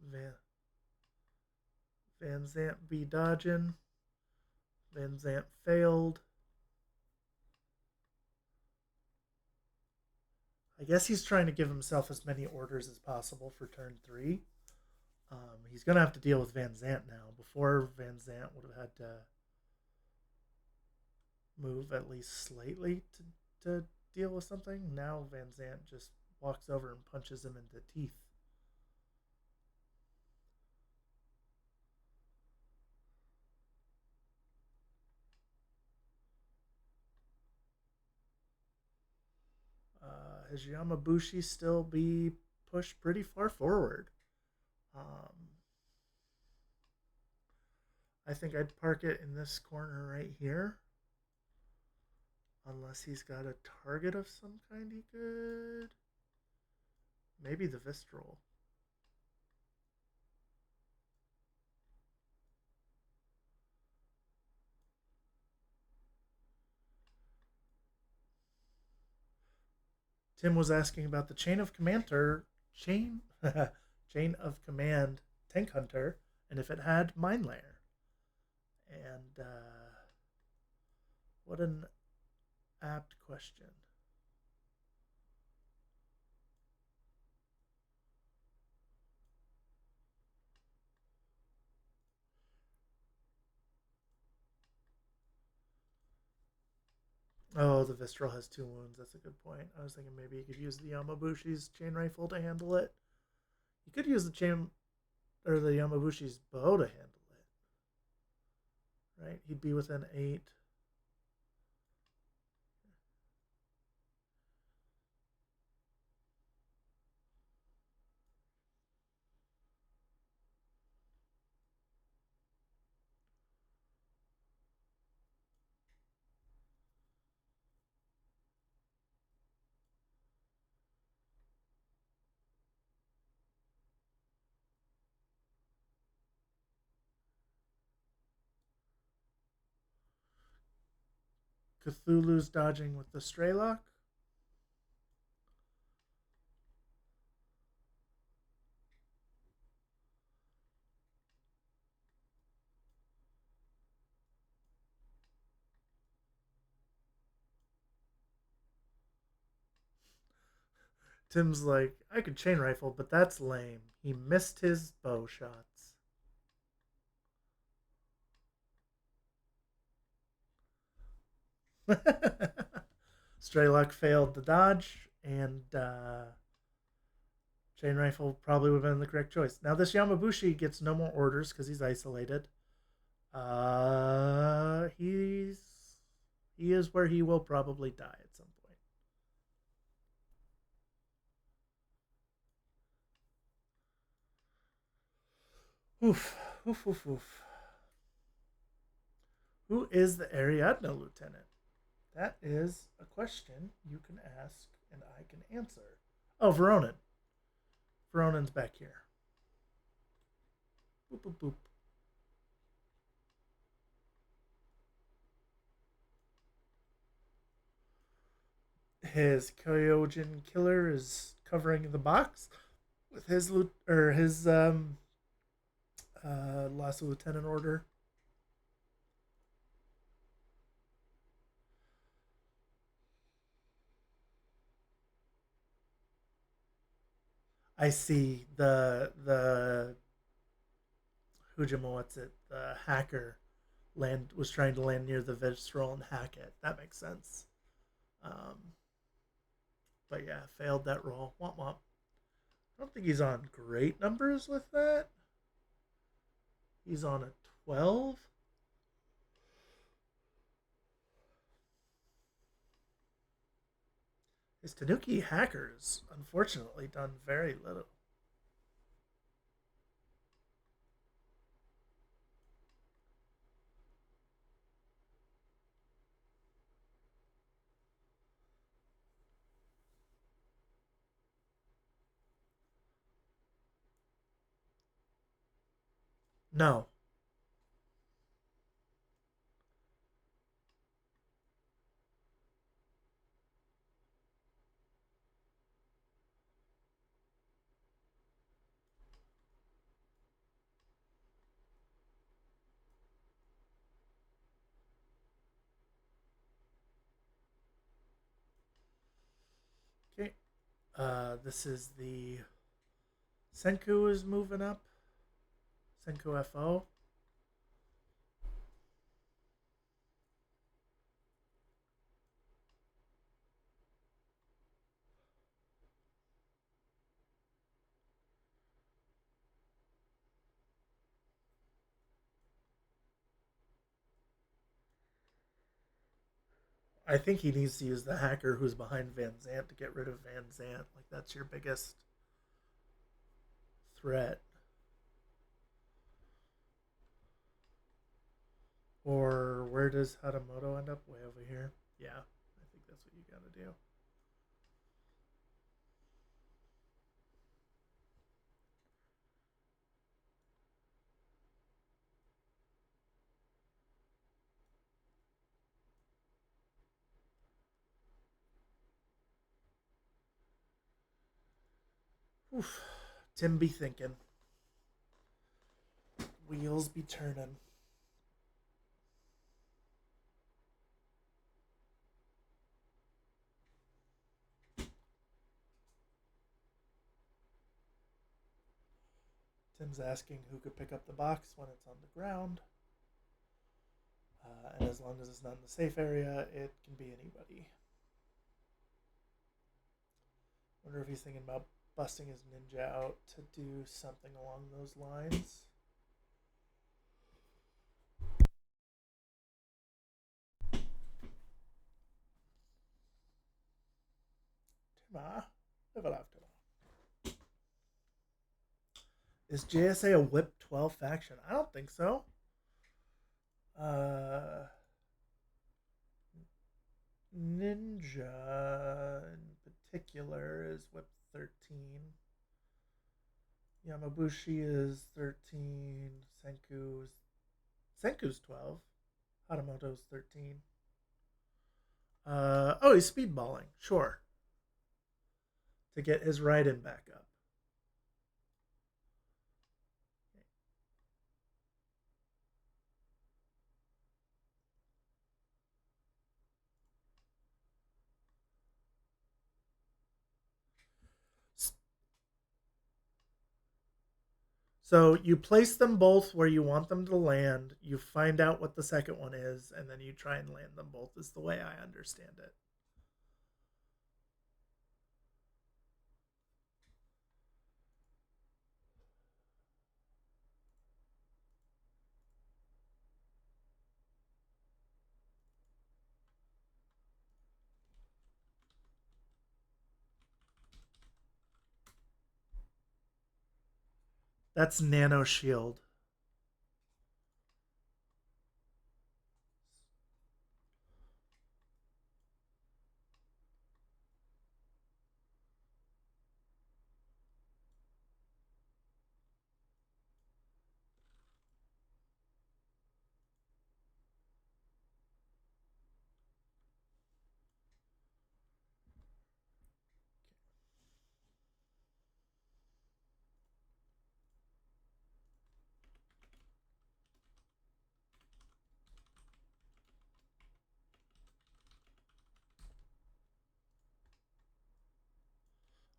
Van, Van Zant be dodging. Van Zant failed. I guess he's trying to give himself as many orders as possible for turn 3. He's going to have to deal with Van Zant now. Before, Van Zant would have had to move at least slightly to deal with something. Now Van Zant just walks over and punches him in the teeth. has Yamabushi still be pushed pretty far forward. Um, I think I'd park it in this corner right here. Unless he's got a target of some kind he could. Maybe the Vistral. Tim was asking about the chain chain of command tank hunter, and if it had mine layer. And what an apt question. Oh, the Vistral has 2 wounds. That's a good point. I was thinking maybe he could use the Yamabushi's chain rifle to handle it. He could use the chain or the Yamabushi's bow to handle it. Right? He'd be within 8. Cthulhu's dodging with the Straylock. Tim's like, I could chain rifle, but that's lame. He missed his bow shots. Straylock failed the dodge, and chain rifle probably would have been the correct choice. Now this Yamabushi gets no more orders because he's isolated. He is where he will probably die at some point. Oof, oof, oof, oof. Who is the Ariadna lieutenant? That is a question you can ask and I can answer. Oh, Veronin. Veronin's back here. Boop, boop, boop. His Kyojin killer is covering the box with his loss of lieutenant order. I see the Hujima, what's it? The hacker was trying to land near the Vistral and hack it. That makes sense. Um, but yeah, failed that roll. Womp womp. I don't think he's on great numbers with that. He's on a 12. His Tanuki hackers, unfortunately, done very little. No. Okay. This is the Senku is moving up. Senku FO. I think he needs to use the hacker who's behind Van Zant to get rid of Van Zant. Like that's your biggest threat. Or where does Hatamoto end up? Way over here. Yeah, I think that's what you got to do. Oof. Tim be thinking. Wheels be turning. Tim's asking who could pick up the box when it's on the ground. And as long as it's not in the safe area, it can be anybody. Wonder if he's thinking about busting his ninja out to do something along those lines. Tima, live alive, Tima. Is JSA a Whip 12 faction? I don't think so. Ninja in particular is Whip 13. Yamabushi is 13. Senku's 12. Hatamoto's 13. He's speedballing. Sure. To get his Raiden back up. So you place them both where you want them to land. You find out what the second one is, and then you try and land them both. Is the way I understand it. That's Nano Shield.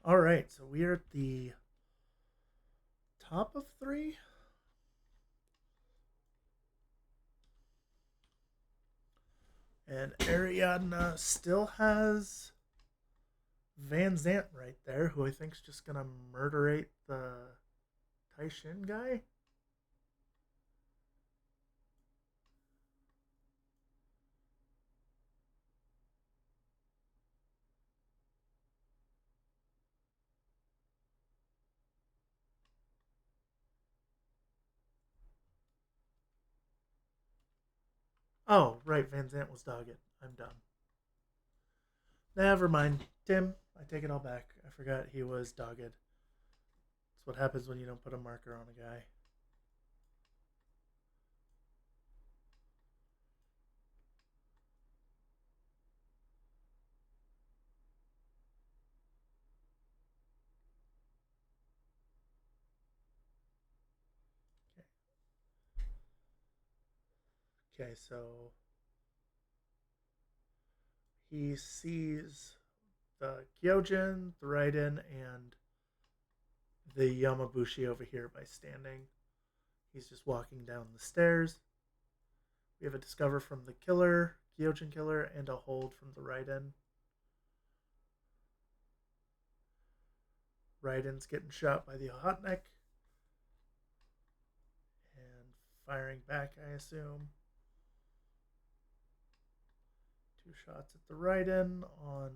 All right, so we are at the top of 3. And Ariadna still has Van Zant right there, who I think's just gonna murderate the Taishin guy. Oh, right, Van Zant was dogged. I'm done. Never mind. Tim, I take it all back. I forgot he was dogged. That's what happens when you don't put a marker on a guy. Okay, so he sees the Kyojin, the Raiden, and the Yamabushi over here by standing. He's just walking down the stairs. We have a discover from the killer, Kyojin killer, and a hold from the Raiden. Raiden's getting shot by the Hotneck. And firing back, I assume. To shots at the right end on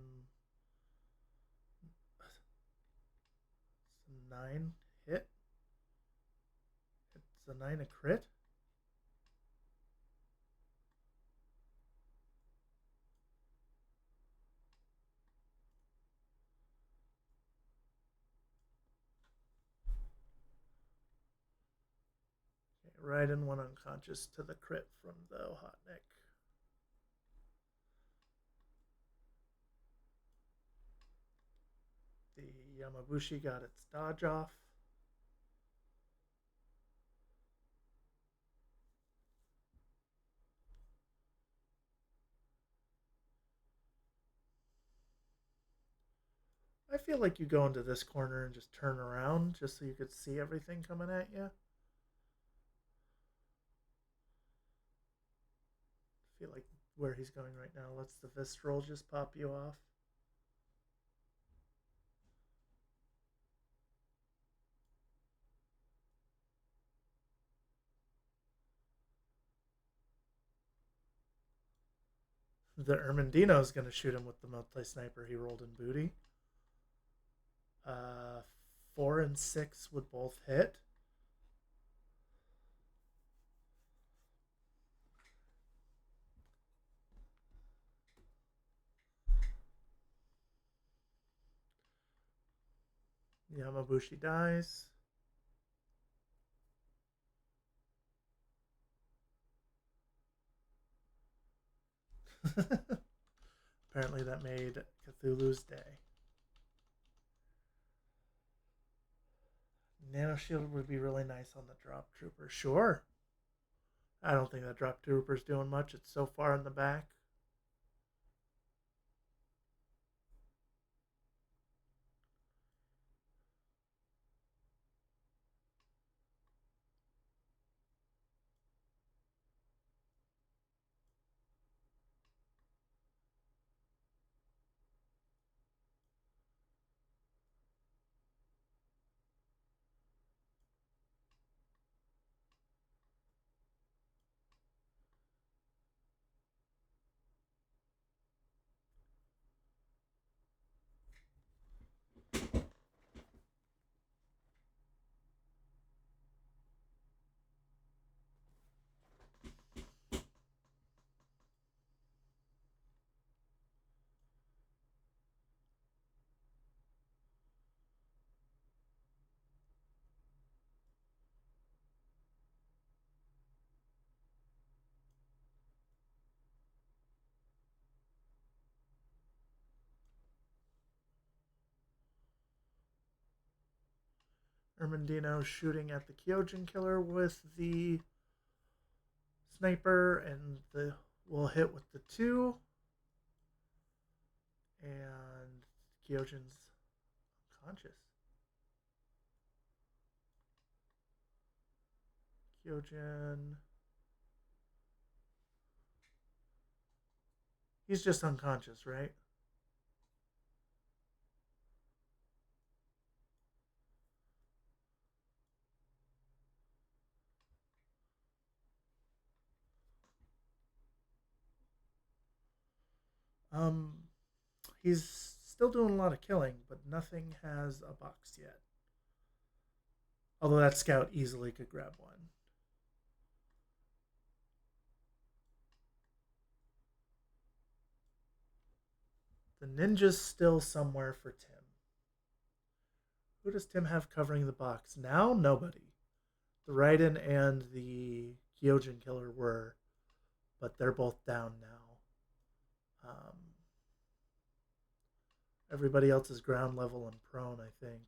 9 hit. It's a 9 a crit. Okay, Raiden went unconscious to the crit from the hot neck. The Yamabushi got its dodge off. I feel like you go into this corner and just turn around just so you could see everything coming at you. I feel like where he's going right now lets the visceral just pop you off. The Ermendino is going to shoot him with the multi-sniper he rolled in booty. 4 and 6 would both hit. Yamabushi dies. Apparently that made Cathulhu's day. Nano Shield would be really nice on the Drop Trooper. Sure. I don't think that Drop Trooper's doing much. It's so far in the back. Ermendino shooting at the Kyojin killer with the sniper, and the will hit with the 2. And Kyojin's unconscious. Kyojin. He's just unconscious, right? Um, he's still doing a lot of killing, but nothing has a box yet. Although that scout easily could grab one. The ninja's still somewhere for Tim. Who does Tim have covering the box? Now, nobody. The Raiden and the Kyojin killer were, but they're both down now. Everybody else is ground level and prone, I think.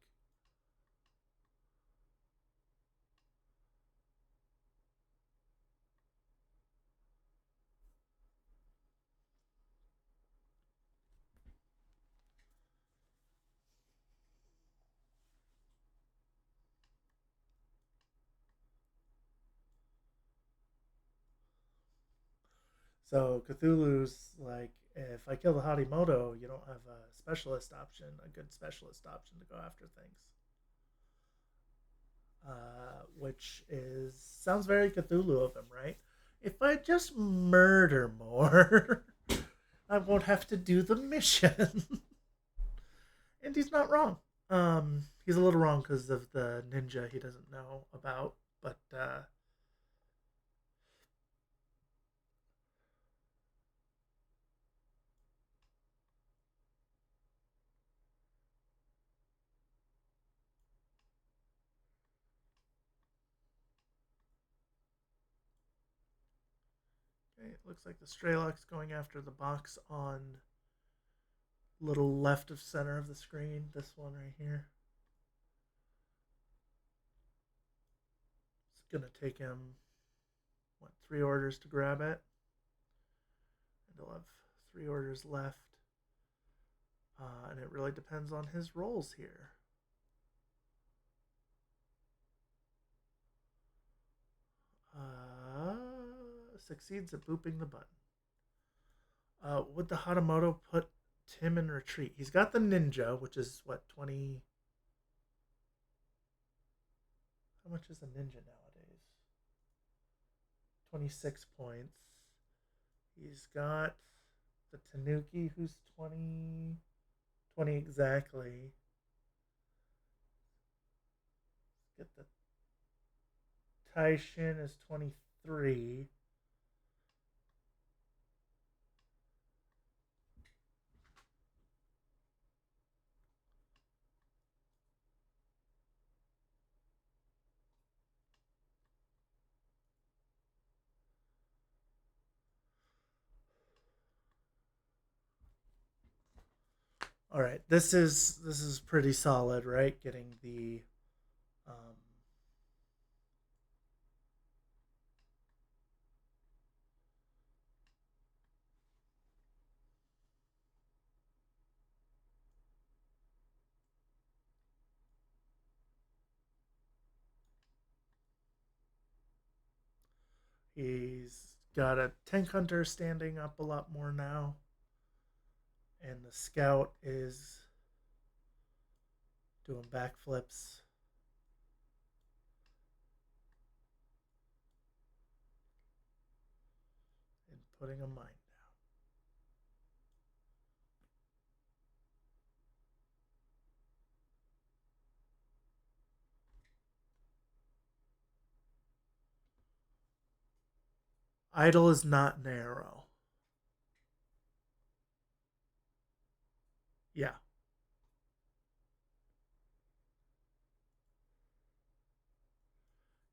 So Cthulhu's like, if I kill the Harimoto, you don't have a specialist option, a good specialist option to go after things. Which is sounds very Cthulhu of him, right? If I just murder more, I won't have to do the mission. And he's not wrong. He's a little wrong because of the ninja he doesn't know about, but okay, it looks like the Strelok's going after the box on little left of center of the screen. This one right here. It's gonna take him what 3 orders to grab it, and he'll have 3 orders left. And it really depends on his rolls here. Succeeds at booping the button. Would the Hatamoto put Tim in retreat? He's got the ninja, which is what 20. How much is a ninja nowadays? 26 points. He's got the Tanuki, who's 20. 20 exactly. Get the Taishin is 23. All right, this is pretty solid, right? Getting the um, he's got a tank hunter standing up a lot more now, and the scout is doing backflips. And putting a mine down. Idle is not narrow. Yeah.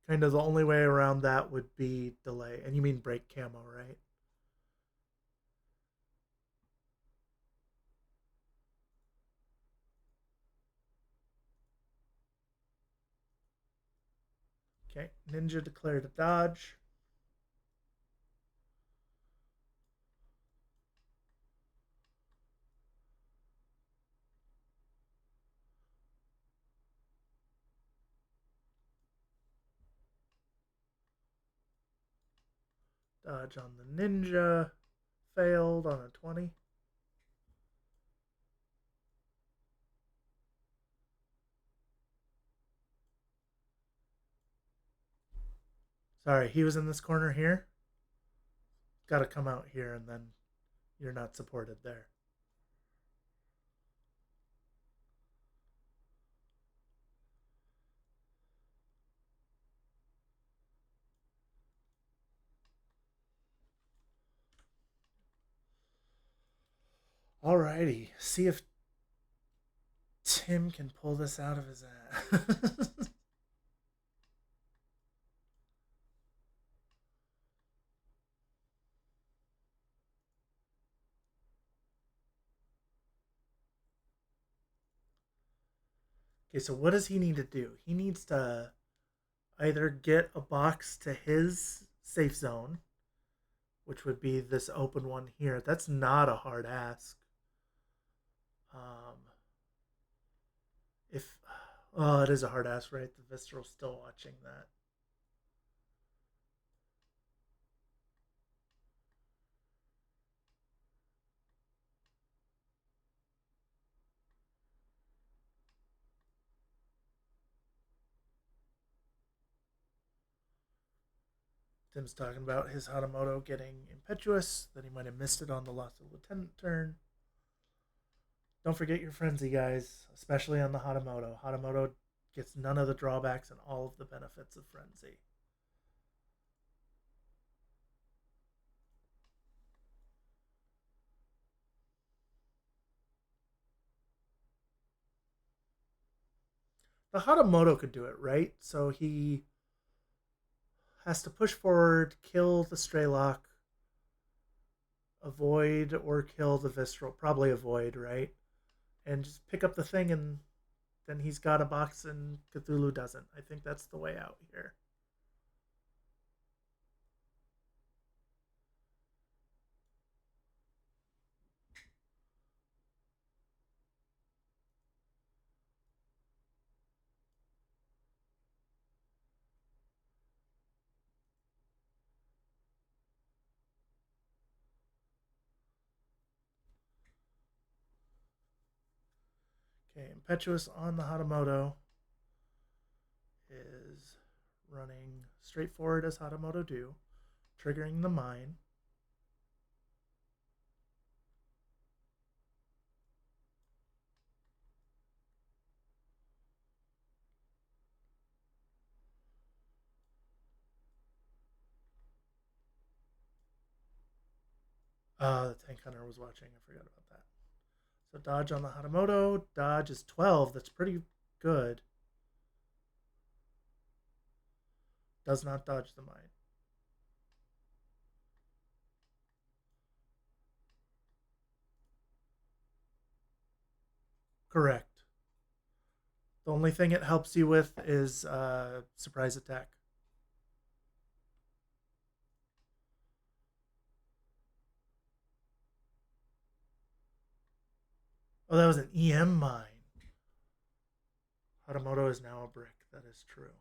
Kind of the only way around that would be delay. And you mean break camo, right? Okay. Ninja declared a dodge. Dodge on the ninja. Failed on a 20. Sorry, he was in this corner here. Got to come out here and then you're not supported there. Alrighty. See if Tim can pull this out of his ass. Okay, so what does he need to do? He needs to either get a box to his safe zone, which would be this open one here. That's not a hard ask. Um, if oh, it is a hard ask, right? The visceral's still watching that. Tim's talking about his Hatamoto getting impetuous, that he might have missed it on the loss of lieutenant turn. Don't forget your frenzy, guys, especially on the Hatamoto. Hatamoto gets none of the drawbacks and all of the benefits of frenzy. The Hatamoto could do it, right? So he has to push forward, kill the Straylock, avoid or kill the Visceral. Probably avoid, right? And just pick up the thing, and then he's got a box and Cthulhu doesn't. I think that's the way out here. Okay, Impetuous on the Hatamoto is running straight forward as Hatamoto do, triggering the mine. The tank hunter was watching. I forgot about that. So dodge on the Hatamoto. Dodge is 12. That's pretty good. Does not dodge the mine. Correct. The only thing it helps you with is surprise attack. Oh, that was an EM mine. Hatamoto is now a brick. That is true.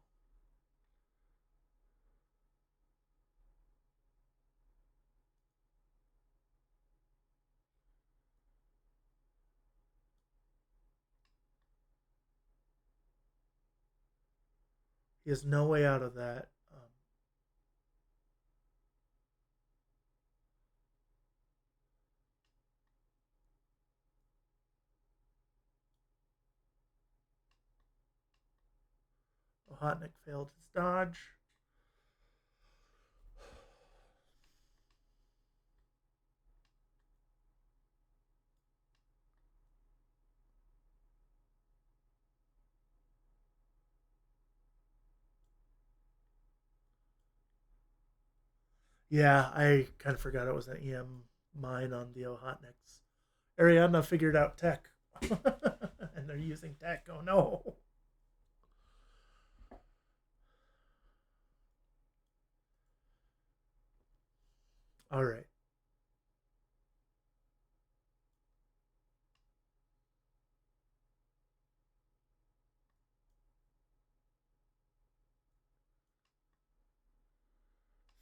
He has no way out of that. Ohotnik failed his dodge. Yeah, I kind of forgot it was an EM mine on the Ohotniks. Ariadna figured out tech. And they're using tech. Oh no. All right.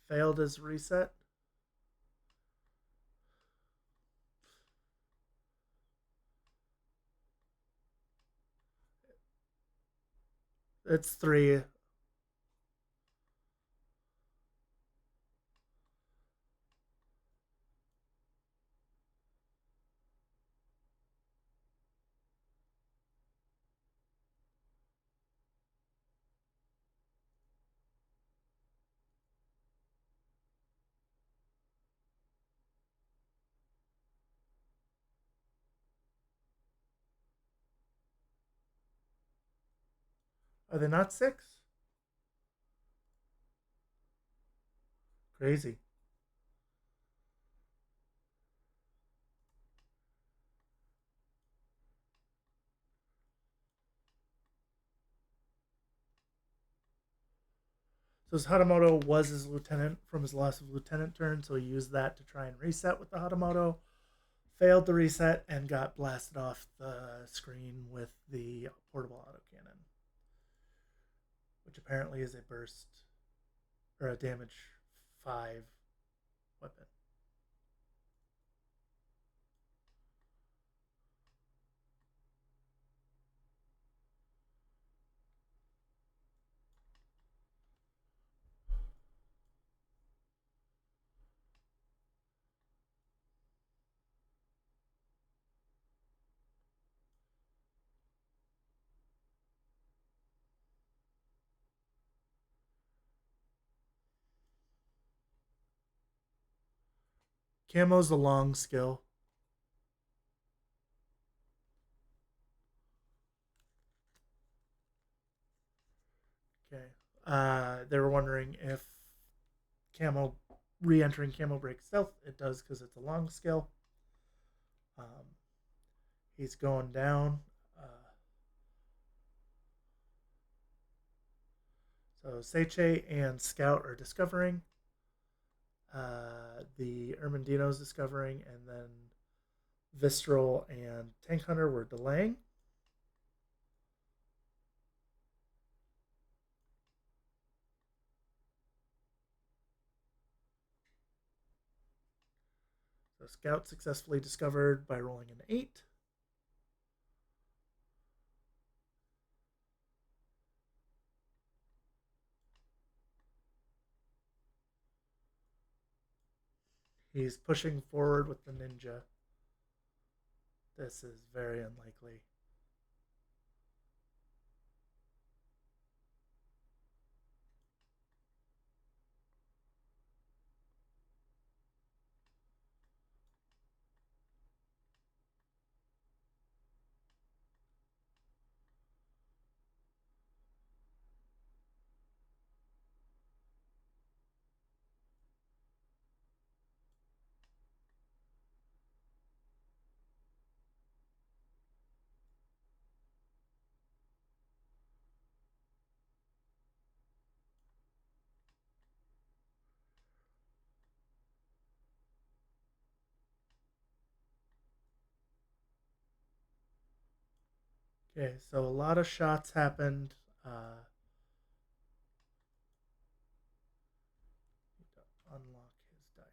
Failed his reset. It's 3. Are they not 6? Crazy. So his Hatamoto was his lieutenant from his loss of lieutenant turn, so he used that to try and reset with the Hatamoto. Failed the reset and got blasted off the screen with the portable autocannon, which apparently is a burst or a damage 5 weapon. Camo's the long skill. Okay. They were wondering if Camo re-entering Camo breaks stealth. It does because it's a long skill. Um, he's going down. So Seiche and Scout are discovering. The Ermendino's discovering, and then Vistral and Tank Hunter were delaying. So Scout successfully discovered by rolling an 8. He's pushing forward with the ninja. This is very unlikely. Okay, so a lot of shots happened. Unlock his dice.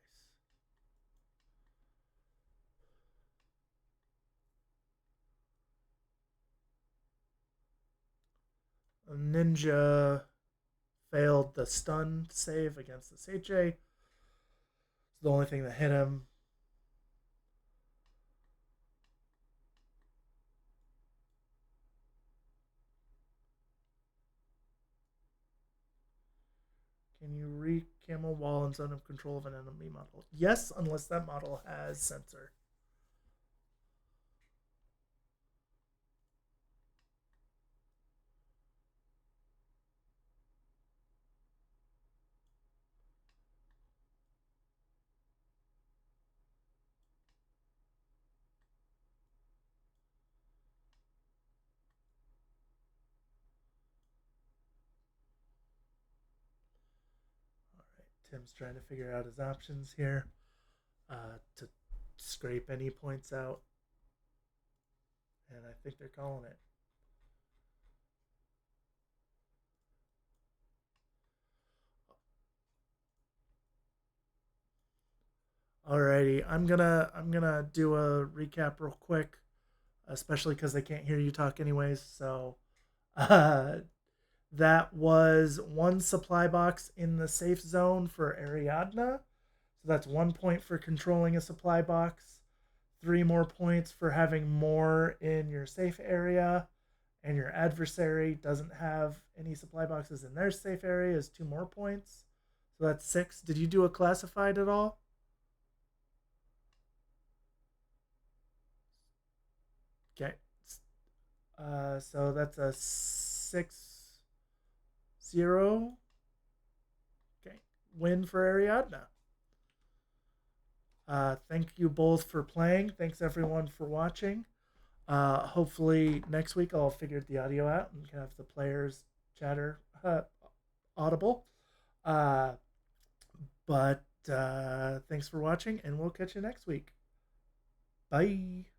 A ninja failed the stun save against the Seiche. It's the only thing that hit him. Can you re-camo wall in zone of control of an enemy model? Yes, unless that model has sensor. All right, Tim's trying to figure out his options here to scrape any points out, and I think they're calling it. Alrighty, I'm gonna do a recap real quick, especially because they can't hear you talk anyways. So, uh, that was one supply box in the safe zone for Ariadna. So that's 1 point for controlling a supply box, 3 more points for having more in your safe area, and your adversary doesn't have any supply boxes in their safe area is 2 more points. So that's 6. Did you do a classified at all? Okay. So that's a 6-0. Okay. Win for Ariadna. Thank you both for playing. Thanks everyone for watching. Hopefully next week I'll figure the audio out and can have the players chatter audible. Uh, but thanks for watching, and we'll catch you next week. Bye.